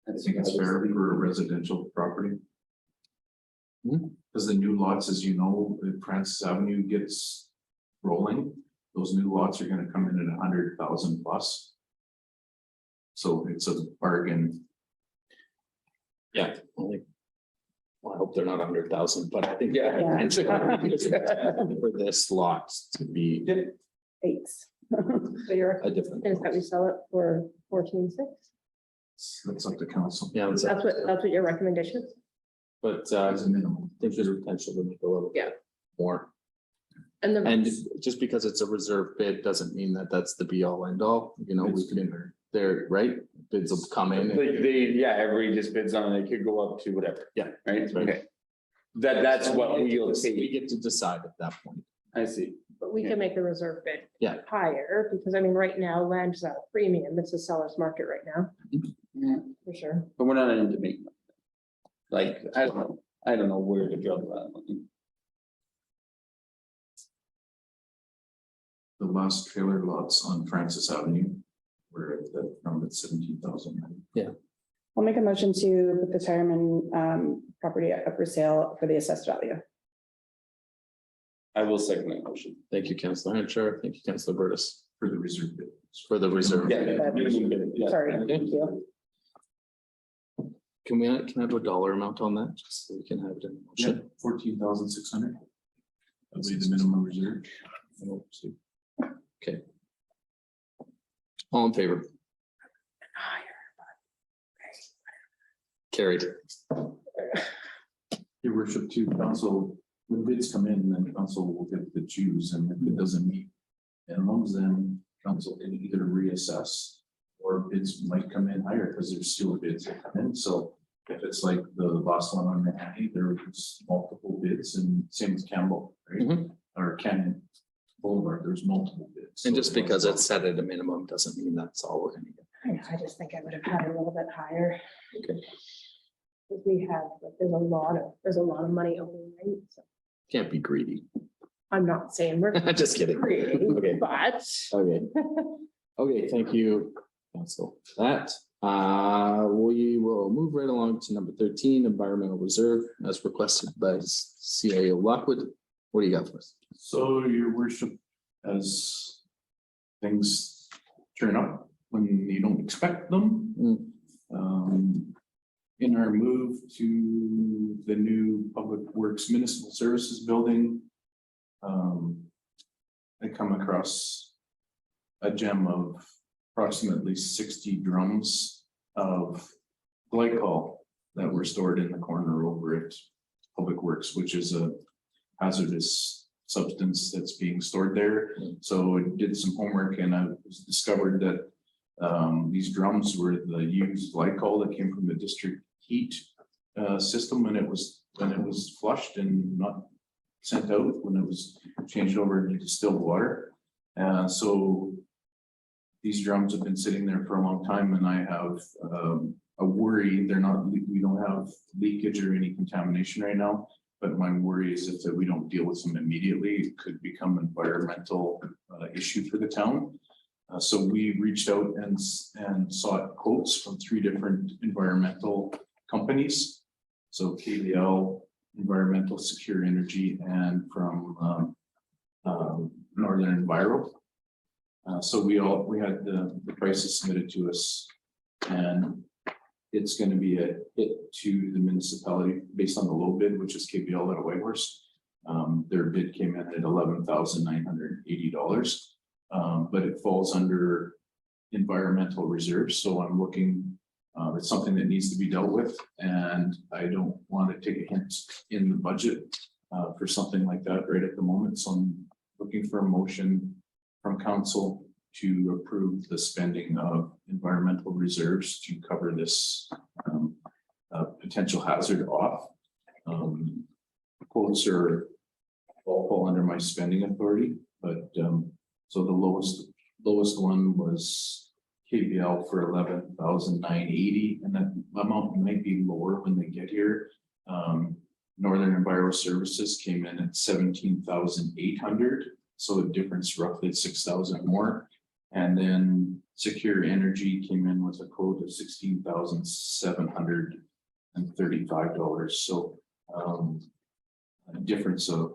I think it's fair for a residential property. Because the new lots, as you know, if Francis Avenue gets rolling, those new lots are gonna come in at 100,000 plus. So it's a bargain. Yeah. Well, I hope they're not 100,000, but I think. Yeah. For this lot to be Thanks. So you're, a different. is that we sell it for 14.6? That's up to council. Yeah, That's what your recommendation is? but As a minimum. I think there's potential to make a little. Yeah. More. And And the, just because it's a reserve bid doesn't mean that that's the be all end all, you know, we It's can, fair. they're, right, bids will come in. and- Everybody just bids on it, it could go up to whatever. Yeah. Right, Right. okay. That's what we'll We take, get to decide at that point. I see. But we can make the reserve bid. Yeah. Higher, because I mean, right now, land is at a premium. It's a seller's market right now. Yeah. For sure. But we're not into make. Like, I don't know where to draw the line. The last trailer lots on Francis Avenue were at the, from at 17,000. I'll make a motion to put the Tireman property up for sale for the assessed value. I will second that motion. Thank you, Councillor Hanchar. Thank you, Councillor Burtis, For the reserve bid. for the reserve. Yeah. Sorry, Okay. thank you. Can I have a dollar amount on that, just so we can have it in the motion? 14,600. That'll be the minimum reserve. Okay. All in favor? Carried. Your worship, to council, when bids come in, then council will get to choose, and if it doesn't meet minimums, then council can either reassess or bids might come in higher because there's still bids that come in. So if it's like the last one on Manhattan, there was multiple bids, and same with Campbell, right? Mhm. Or Canyon Boulevard, there's multiple bids. And So just because it's set at a minimum doesn't mean that's all we're gonna get. I just think I would have had it a little bit higher. Okay. Because we have, like, there's a lot of money owing, right? So Can't be greedy. I'm not saying we're Just kidding. greedy, Okay. but Okay. Okay, thank you, council. That, we will move right along to number 13, environmental reserve, as requested by CIO Lockwood. What do you got for us? So your worship, as things turn up when you don't expect them. In our move to the new Public Works Municipal Services Building, I come across a gem of approximately 60 drums of glycol that were stored in the corner over at Public Works, which is a hazardous substance that's being stored there. So I did some homework and I discovered that these drums were the used glycol that came from the district heat system when it was flushed and not sent out, when it was changed over into distilled water. So these drums have been sitting there for a long time, and I have a worry. We don't have leakage or any contamination right now, but my worry is if we don't deal with them immediately, it could become an environmental issue for the town. So we reached out and sought quotes from 3 different environmental companies. So KBL, Environmental Secure Energy, and from Northern Enviro. So we had the prices submitted to us, and it's going to be a hit to the municipality based on the low bid, which is KBL out of Whitehorse. Their bid came in at $11,980, but it falls under environmental reserves. So I'm looking, it's something that needs to be dealt with, and I don't want to take a hint in the budget for something like that right at the moment. So I'm looking for a motion from council to approve the spending of environmental reserves to cover this potential hazard off. Quotes are all fall under my spending authority, but so the lowest one was KBL for $11,980, and that amount might be lower when they get here. Northern Enviro Services came in at $17,800, so a difference roughly 6,000 more. And then Secure Energy came in with a quote of $16,735. So a difference of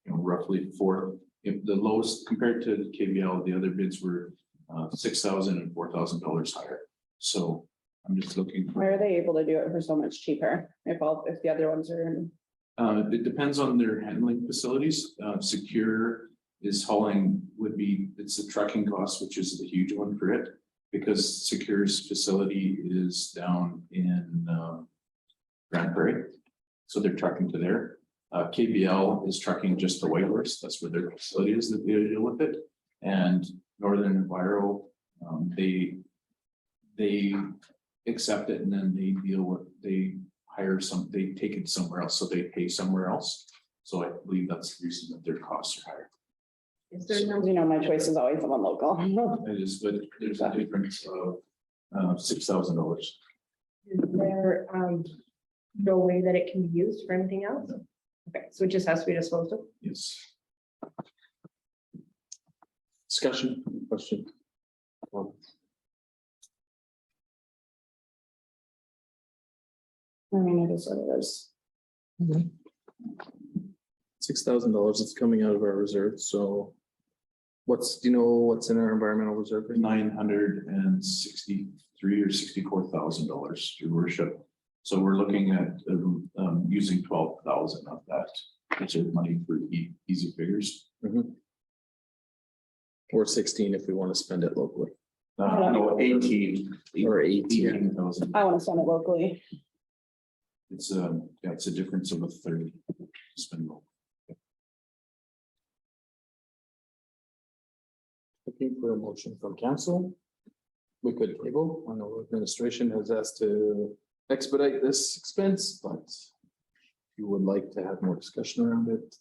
roughly 4. If the lowest compared to KBL, the other bids were $6,000 and $4,000 higher. So I'm just looking Why for. are they able to do it for so much cheaper if the other ones are in? It depends on their handling facilities. Secure is hauling it's the trucking cost, which is the huge one for it, because Secure's facility is down in Grand Prairie. So they're trucking to there. KBL is trucking just to Whitehorse. That's where their facility is that they deal with it. And Northern Enviro, they they accept it and then they deal with, they they take it somewhere else, so they pay somewhere else. So I believe that's the reason that their costs are higher. Is there no, You know, my choice is always someone local. It is, but there's a difference of $6,000. is there, no way that it can be used for anything else? Okay, so it just has to be disposed of? Yes. Discussion, question? I mean, it is what it is. $6,000 is coming out of our reserve, so. Do you know what's in our environmental reserve? right now? $963,000 or $64,000, your worship. So we're looking at using 12,000 of that reserve money for easy figures. Or 16 if we want to spend it locally, No, 18. or 18. 18,000. I want to send it locally. It's yeah, it's a difference of a third. Spend more. Looking for a motion from council. We could table, I know administration has asked to expedite this expense, but. If you would like to have more discussion around it,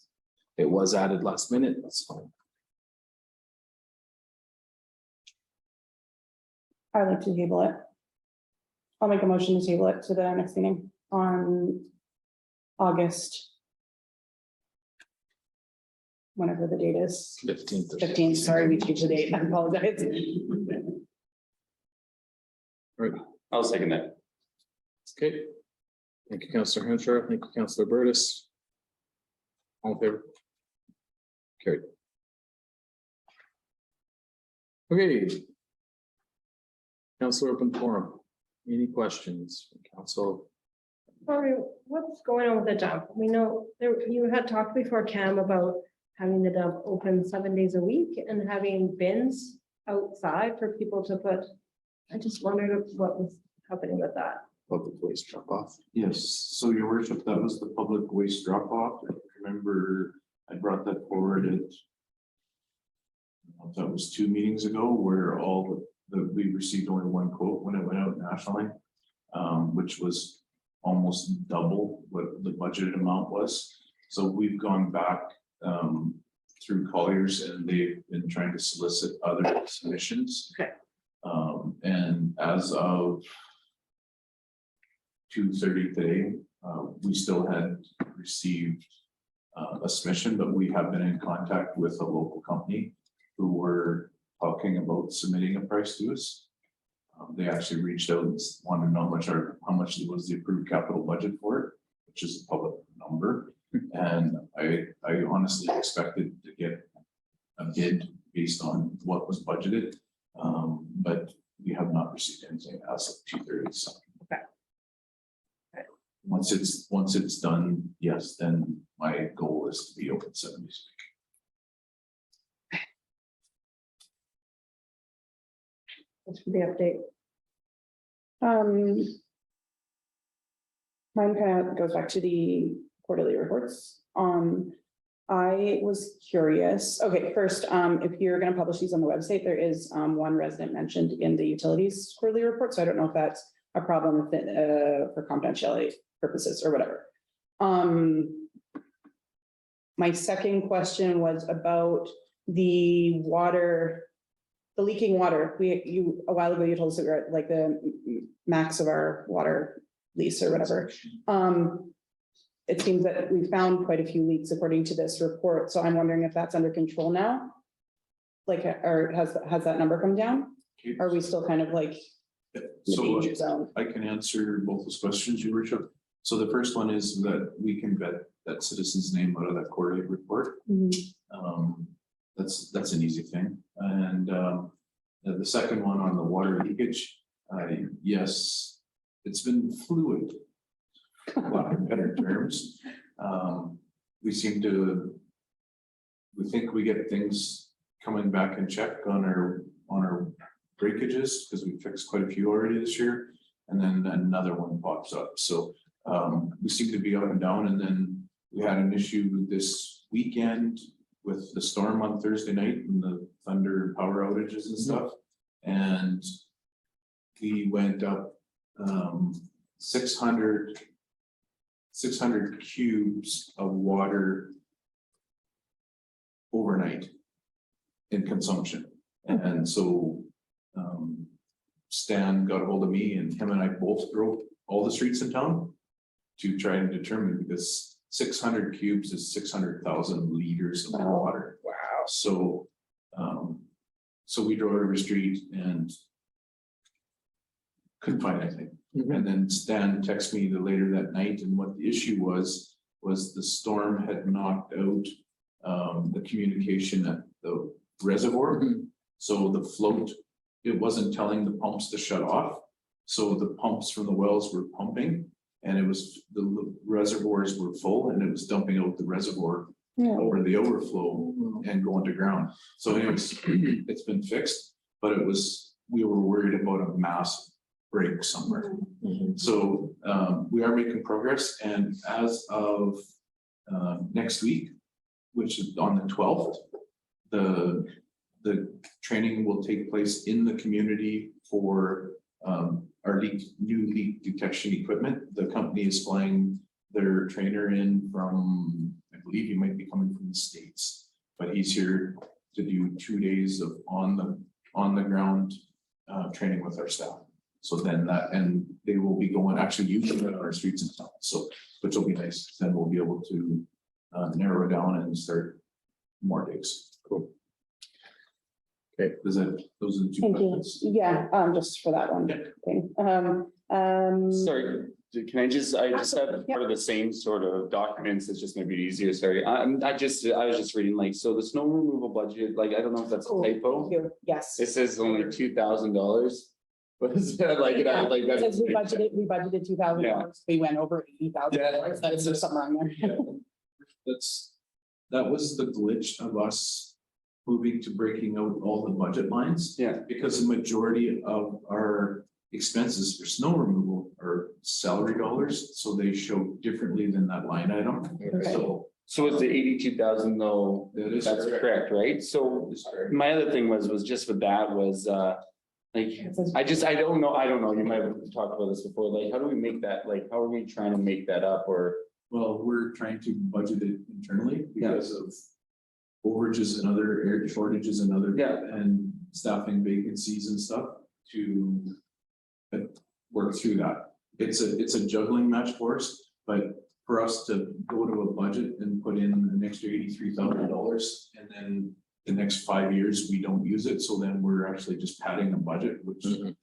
it was added last minute, that's fine. I'd like to table it. I'll make a motion to table it to the next meeting on August. Whenever the date is, 15th. 15th, sorry, we changed the date, I apologize. I'll second that. Okay. Thank you, Councillor Henshaw. Thank you, Councillor Burtis. All in favor? Carried. Okay. Councillor open forum. Any questions, from council? Sorry, what's going on with the dump? We know there, you had talked before, Cam, about having the dump open 7 days a week and having bins outside for people to put. I just wondered what was happening with that. Public waste drop off. Yes, so your worship, that was the public waste drop off. Remember, I brought that forward at. That was 2 meetings ago where we received only one quote when it went out nationally. Which was almost double what the budgeted amount was. So we've gone back through Colliers and they've been trying to solicit other submissions. Okay. And as of 2:30 today, we still had received a submission, but we have been in contact with a local company who were talking about submitting a price to us. They actually reached out and wanted to know how much was the approved capital budget for it, which is a public number. And I honestly expected to get a bid based on what was budgeted. But we have not received anything as of 2:30. So. Okay. Okay. Once it's done, yes, then my goal is to be open 7 days a week. Thanks for the update. Mine kind of goes back to the quarterly reports. I was curious, okay, first, if you're gonna publish these on the website, there is one resident mentioned in the utilities quarterly report, so I don't know if that's a problem with it, for confidentiality purposes or whatever. My second question was about the water, the leaking water. A while ago, you told us that we're at like the max of our water lease or whatever. It seems that we found quite a few leaks according to this report, so I'm wondering if that's under control now? Like, or has that number come down? Are we still kind of like in the So danger zone? I can answer both those questions, your worship. So the first one is that we can vet that citizen's name out of that quarterly report. That's an easy thing. And the second one on the water leakage, yes, it's been fluid. A lot of better terms. We think we get things coming back in check on our breakages, because we fixed quite a few already this year. And then another one pops up. So we seem to be up and down. And then we had an issue this weekend with the storm on Thursday night and the thunder power outages and stuff. And we went up, 600 cubes of water overnight in consumption. And so, Stan got a hold of me and him and I both drove all the streets in town to try and determine, because 600 cubes is 600,000 liters of Wow. water. Wow. So, so we drove every street and couldn't find anything. Mhm. And then Stan texted me later that night, and what the issue was the storm had knocked out the communication at the reservoir. Mhm. So the float, it wasn't telling the pumps to shut off. So the pumps from the wells were pumping, and it was, the reservoirs were full, and it was dumping out the reservoir Yeah. over the overflow and going to ground. So anyways, it's been fixed, but it was, we were worried about a mass break somewhere. So we are making progress, and as of next week, which is on the 12th, the training will take place in the community for our new leak detection equipment. The company is flying their trainer in from, I believe he might be coming from the States, but he's here to do 2 days of on the ground training with our staff. So then that, and they will be going, actually using it on our streets and stuff, so, which will be nice. Then we'll be able to narrow it down and start more digs. Cool. Okay, those are the two Thank you. questions. Yeah, just for that one thing. Sorry, can I just have Absolutely, part of the same sort of documents, it's just maybe easier, sorry. I was just reading, like, so the snow removal budget, like, I don't know if that's a Oh, typo. thank you. Yes. It says only $2,000. But is that like, Yeah, like it says that's. we budgeted $2,000. We went over $80,000. Yeah. That's just something wrong there. That was the glitch of us moving to breaking out all the budget lines. Yeah. Because the majority of our expenses for snow removal are salary dollars, so they show differently than that line item. Okay. So it's the 82,000 though, That is that's correct, right? So my other thing was just with that was, like, It says- I don't know, you might have talked about this before, like, how do we make that, like, how are we trying to make that up, or? Well, we're trying to budget it internally because of overages and other air shortages and other. Yeah. And staffing vacancies and stuff to work through that. It's a juggling match for us, but for us to go to a budget and put in an extra $83,000 and then the next 5 years, we don't use it, so then we're actually just padding a budget, which Mhm.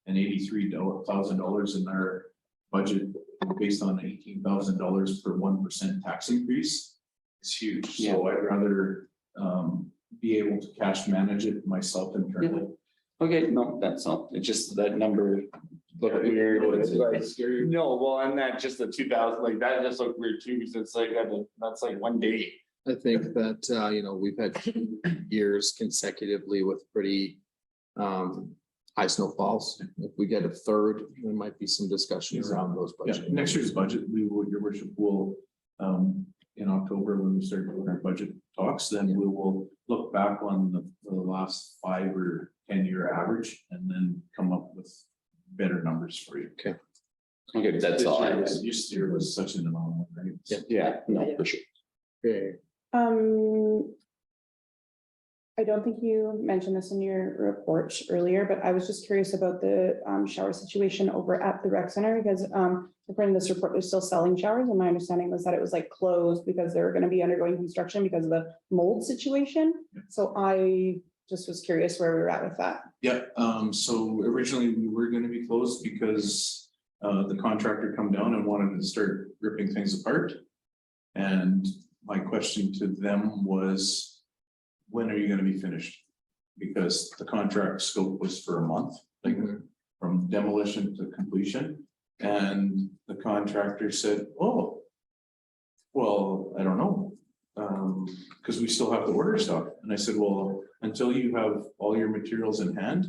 an $83,000 in our budget based on $18,000 per 1% tax increase is huge. So I'd rather be able to cash manage it myself internally. Okay, no, that's all, it's just that number looked weird. It's like, no, well, and that just the 2,000, like, that just looked weird too, because it's like, that's like one day. I think that, we've had years consecutively with pretty high snowfalls. If we get a third, there might be some discussion around those Yeah, budget. next year's budget, we will, your worship will, in October, when we start doing our budget talks, then we will look back on the last 5 or 10-year average and then come up with better numbers for you. Okay, that's all. I was- This year was such an anomaly, right? Yeah. Yeah, no, for sure. Okay. I don't think you mentioned this in your report earlier, but I was just curious about the shower situation over at the rec center because according to this report, they're still selling showers. And my understanding was that it was like closed because they were going to be undergoing construction because of the mold situation. So I just was curious where we were at with that. Yeah, so originally we were gonna be closed because the contractor come down and wanted to start ripping things apart. And my question to them was, when are you gonna be finished? Because the contract scope was for a month, like from demolition to completion. And the contractor said, oh, well, I don't know. Because we still have to order stuff. And I said, well, until you have all your materials in hand,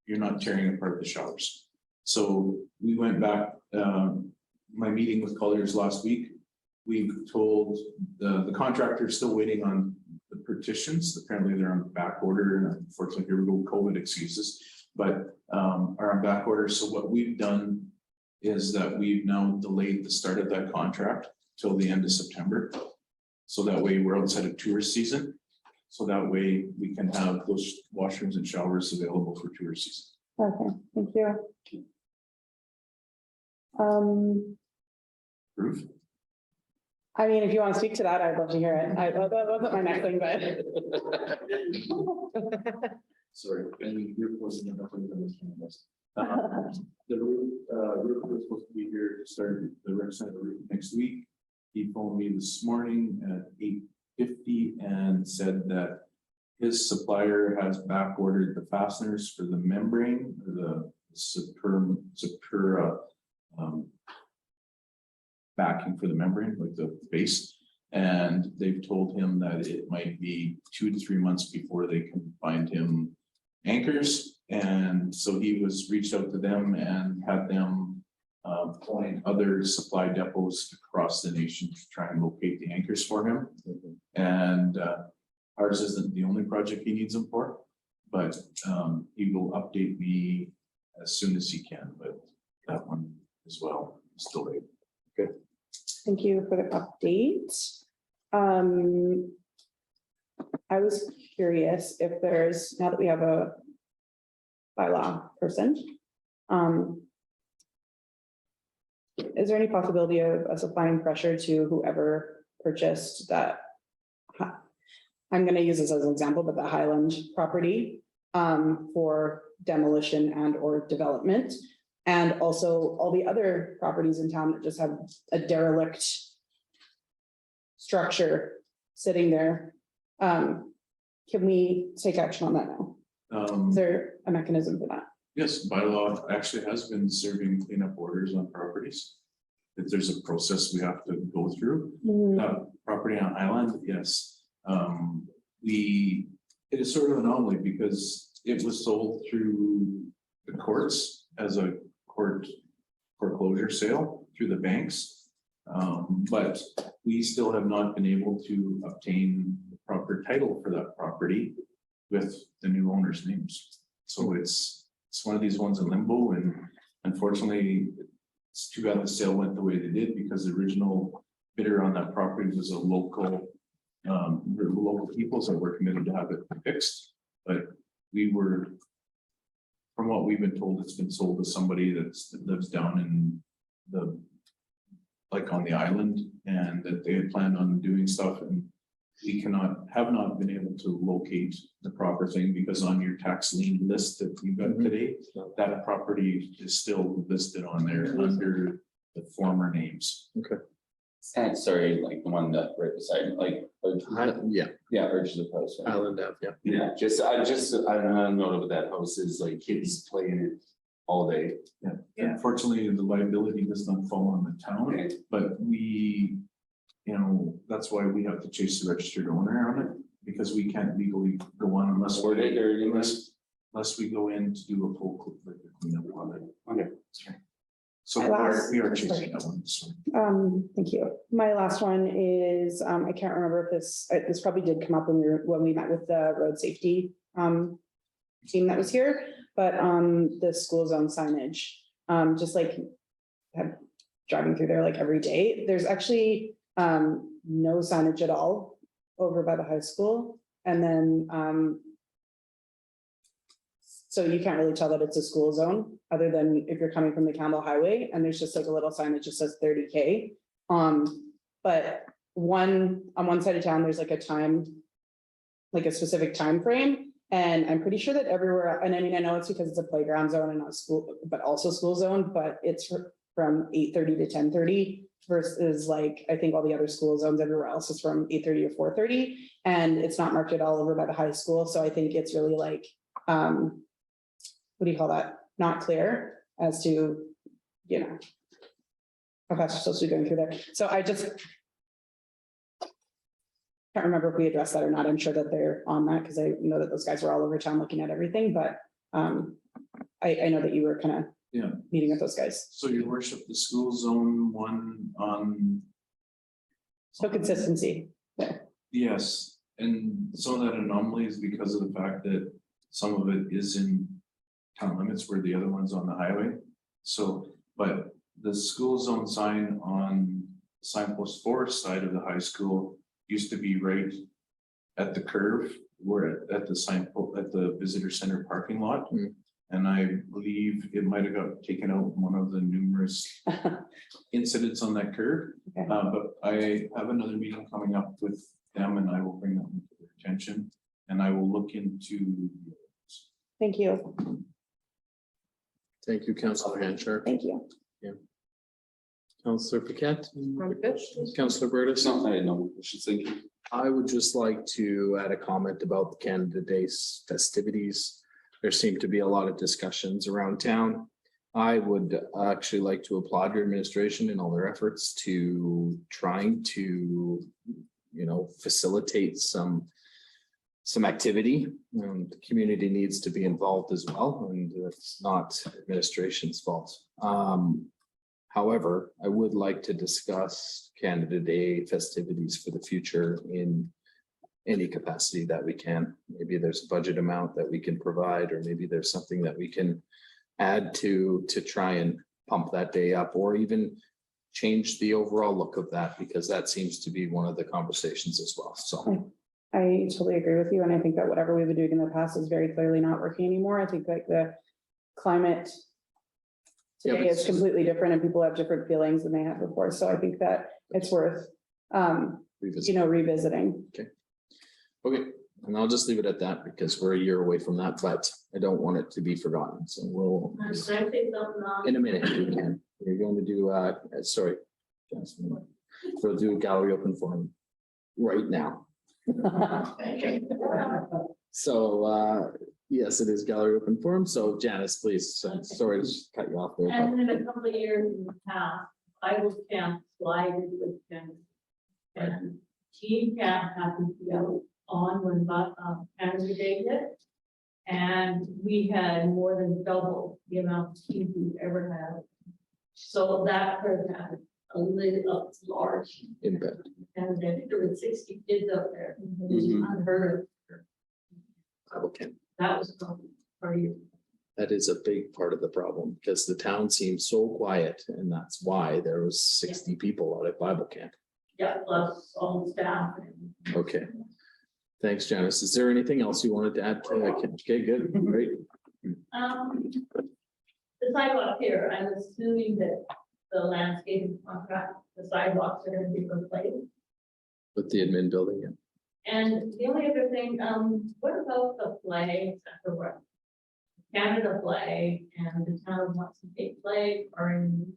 you're not tearing apart the showers. So we went back, my meeting with Colliers last week, we told the contractor still waiting on the petitions. Apparently they're on back order, and unfortunately, here we go, COVID excuses. but are on back order. So what we've done is that we've now delayed the start of that contract till the end of September. So that way we're outside of tourist season. So that way we can have those washrooms and showers available for tourist season. Okay, thank you. Proof? I mean, if you want to speak to that, I'd love to hear it. That wasn't my next thing, but. Sorry, and your wasn't enough of this. The roof was supposed to be here to start the rec center roof next week. He phoned me this morning at 8:50 and said that his supplier has back ordered the fasteners for the membrane, or the Supura backing for the membrane, like the base. And they've told him that it might be 2 to 3 months before they can find him anchors. And so he was reached out to them and had them find other supply depots across the nation to try and locate the anchors for him. And ours isn't the only project he needs them for, but he will update me as soon as he can, but that one as well is delayed. Thank you for the update. I was curious if there's, now that we have a bylaw person, is there any possibility of us applying pressure to whoever purchased that? I'm gonna use this as an example, but the Highland property for demolition and or development. And also all the other properties in town that just have a derelict structure sitting there. Can we take action on that now? Is there a mechanism for that? Yes, bylaw actually has been serving cleanup orders on properties. If there's a process we have to go through, property on Island, yes. It is sort of an anomaly because it was sold through the courts as a court foreclosure sale through the banks. But we still have not been able to obtain the proper title for that property with the new owner's names. So it's one of these ones in limbo, and unfortunately, it's too bad the sale went the way they did because the original bidder on that property was a local people, so we're committed to have it fixed. But we were, from what we've been told, it's been sold to somebody that lives down in like on the island, and that they had planned on doing stuff, and we have not been able to locate the proper thing because on your tax lien list that we got today, that property is still listed on there under the former names. And sorry, like the one that right beside, like, Yeah, Urge the Post. Right? Island Ave, yeah. Yeah, I don't know what that house is, like kids playing it all day. Yeah. Yeah. Unfortunately, the liability does not fall on the town, Okay. but we, that's why we have to chase the registered owner on it, because we can't legally go on unless Or they, or you must, unless we go in to do a full cleanup on it. okay. So we are chasing that one. So. Thank you. My last one is, I can't remember if this probably did come up when we met with the road safety team that was here, but the school zone signage, just like driving through there like every day, there's actually no signage at all over by the high school. And then so you can't really tell that it's a school zone, other than if you're coming from the Campbell Highway, and there's just like a little sign that just says 30K. But on one side of town, there's like a time, like a specific time frame. And I'm pretty sure that everywhere, and I mean, I know it's because it's a playground zone and not school, but also school zone, but it's from 8:30 to 10:30 versus like, I think all the other school zones everywhere else is from 8:30 to 4:30. And it's not marked at all over by the high school. So I think it's really like, what do you call that? Not clear as to, how fast you're supposed to be going through there. So I just can't remember if we addressed that or not. I'm sure that they're on that because I know that those guys were all over town looking at everything, but I know that you were kind of meeting with those guys. So your worship, the school zone one on. So consistency there. Yes, and some of that anomaly is because of the fact that some of it is in town limits where the other one's on the highway. So, but the school zone sign on signpost 4 side of the high school used to be right at the curve, where at the signpost, at the visitor center parking lot. Mm. And I believe it might have got taken out in one of the numerous incidents on that curve. Okay. But I have another meeting coming up with them and I will bring that to their attention and I will look into. Thank you, Thank you, Councillor Hanchar. thank you. Councillor Paquette, I'm good. Councillor Burtis. No, I know, I should think. I would just like to add a comment about the Canada Day's festivities. There seem to be a lot of discussions around town. I would actually like to applaud your administration in all their efforts to trying to, facilitate some activity. The community needs to be involved as well, and it's not administration's fault. However, I would like to discuss Canada Day festivities for the future in any capacity that we can. Maybe there's a budget amount that we can provide, or maybe there's something that we can add to try and pump that day up, or even change the overall look of that, because that seems to be one of the conversations as well. So I totally agree with you, and I think that whatever we've been doing in the past is very clearly not working anymore. I think like the climate Yeah, today but is completely different and people have different feelings than they had before. So I think that it's worth, revisit. revisiting. Okay, and I'll just leave it at that because we're a year away from that, but I don't want it to be forgotten. So we'll, in a minute, we can. We're going to do, sorry. Jasmine. We'll do a gallery open forum right now. So, yes, it is gallery open forum. So Janice, please, sorry to cut you off there. but- And in a couple of years in the past, I was camp slided with them. And team camp happened to go on when Canada Day hit. And we had more than double the amount of teams we've ever had. So that could have had a little large. Impact. And then there were 60 kids up there. It was Mhm. unheard of. Okay. That was a problem for you. That is a big part of the problem because the town seems so quiet, and that's why there was 60 people out at Bible camp. Yeah, plus all the staff. and- Okay. Thanks, Janice. Is there anything else you wanted to add? Okay, good, great. The sidewalk here, I'm assuming that the landscaping contract, the sidewalks are gonna be replaced. With the admin building, yeah. And the only other thing, what about the flags at the road? Canada flag and the town wants to take flag or in.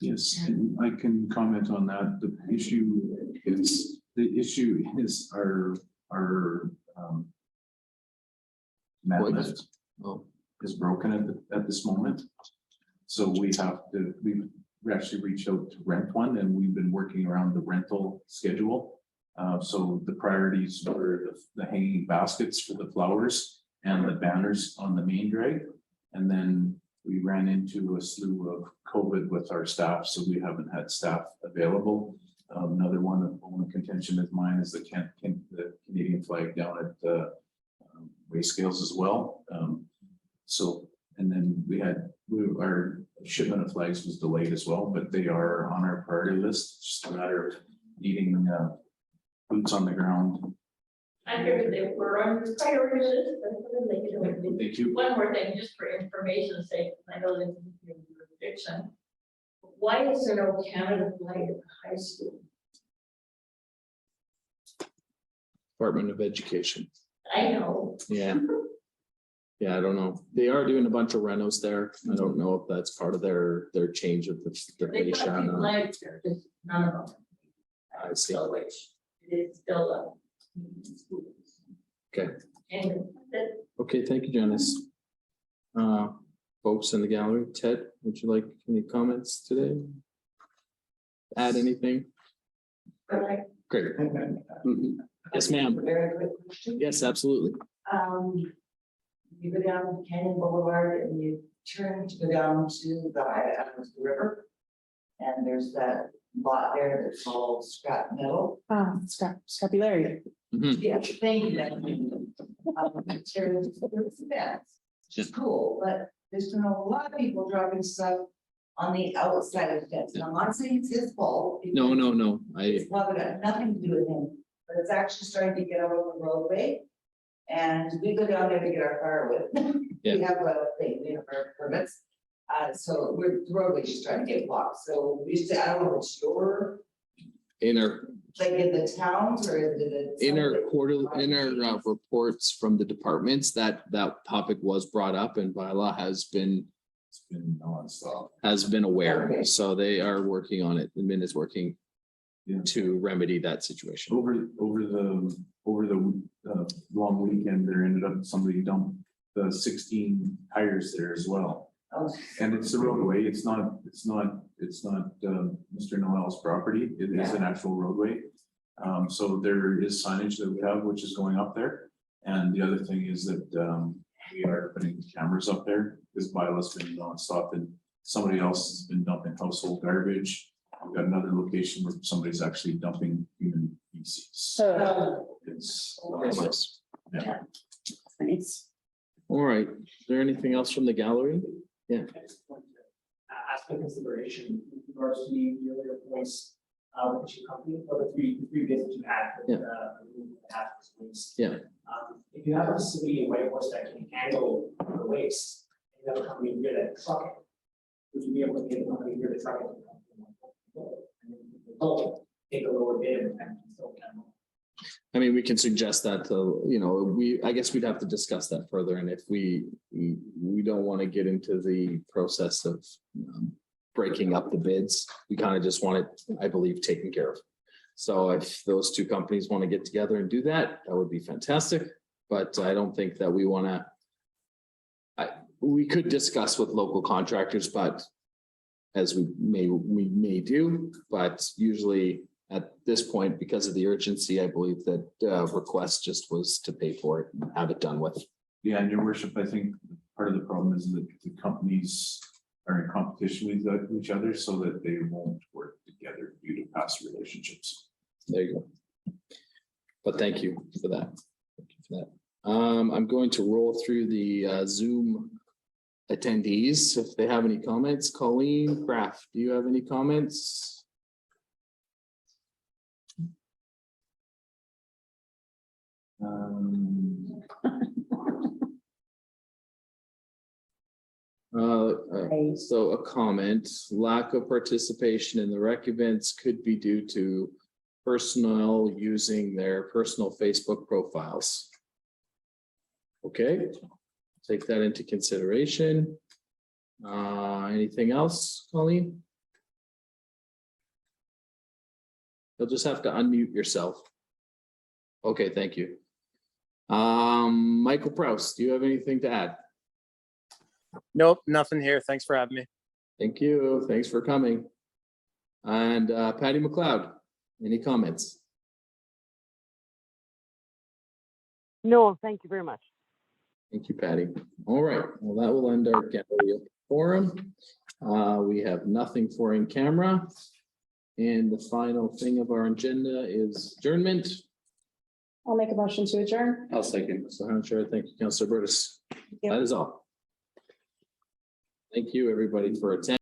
Yes, and I can comment on that. The issue is our mat Oh, is broken at this moment. So we actually reached out to rent one and we've been working around the rental schedule. So the priorities were the hanging baskets for the flowers and the banners on the main drag. And then we ran into a slew of COVID with our staff, so we haven't had staff available. Another one of contention of mine is the Canadian flag down at the weigh scales as well. So, and then our shipment of flags was delayed as well, but they are on our priority list. It's just a matter of needing boots on the ground. I figured they were on the priority list, but they could only- Thank you. One more thing, just for information's sake, I know this is your jurisdiction. Why is there no Canada flag at the high school? Department of Education. I know. Yeah. Yeah, I don't know. They are doing a bunch of renos there. I don't know if that's part of their change of the They put fascia. a few flags there, just none of them. I see. So which it is still a. Okay. And that, Okay, thank you, Janice. Folks in the gallery, Ted, would you like any comments today? Add anything? like, Great. Yes, ma'am. Very quick question. Yes, absolutely. You go down Canyon Boulevard and you turn to go down to the river. And there's that lot there that's all scrap metal. Scrappy Larry. Mhm. Yeah, thank you. There's a fence. which is cool, but there's been a lot of people dropping stuff on the outside of the fence, and I'm not saying it's his fault. No, no, no, It's probably got nothing to do with him, but it's actually starting to get out of the roadway. And we go down there to get our firewood. Yeah. We have a thing, we have our permits. So the roadway's just trying to get blocked, so we used to, I don't know, if it's your, in our, like in the towns or is it? in our reports from the departments, that topic was brought up and bylaw has been It's been nonstop. aware, Okay. so they are working on it. The Min is working Yeah. to remedy that situation. Over the long weekend, there ended up somebody dumped the 16 tires there as well. Oh. And it's a roadway, it's not Mr. Noel's property, it is an actual roadway. So there is signage that we have, which is going up there. And the other thing is that we are putting cameras up there, because bylaw's been nonstop and somebody else has been dumping household garbage. We've got another location where somebody's actually dumping human feces. So, It's. Nice. nice. All right, is there anything else from the gallery? Yeah. Ask for consideration with regards to the earlier points, with the two companies, or the three bids you had. Yeah. Hazardous waste. Yeah. If you have a facility in White Horse that can handle the waste, and you have a company here that truck it, would you be able to get a company here to truck it? And then they'll take a lower bid and still kind of. I mean, we can suggest that to, I guess we'd have to discuss that further, and if we don't want to get into the process of breaking up the bids, we kind of just want it, I believe, taken care of. So if those two companies want to get together and do that, that would be fantastic, but I don't think that we want to. We could discuss with local contractors, but as we may do, but usually at this point, because of the urgency, I believe that request just was to pay for it and have it done with. Yeah, and your worship, I think part of the problem is that the companies are in competition with each other so that they won't work together due to past relationships. There you go. But thank you for that. Thank you for that. I'm going to roll through the Zoom attendees. If they have any comments, Colleen Kraft, do you have any comments? So a comment, lack of participation in the rec events could be due to personnel using their personal Facebook profiles. Okay, take that into consideration. Anything else, Colleen? You'll just have to unmute yourself. Okay, thank you. Michael Prouse, do you have anything to add? Nope, nothing here. Thanks for having me. Thank you. Thanks for coming. And Patty McLeod, any comments? No, thank you very much. Thank you, Patty. All right, well, that will end our gallery forum. We have nothing for in camera. And the final thing of our agenda is adjournment. I'll make a motion to adjourn. I'll second. So I'm sure. Thank you, Councilor Burtis. That is all. Thank you, everybody, for attending.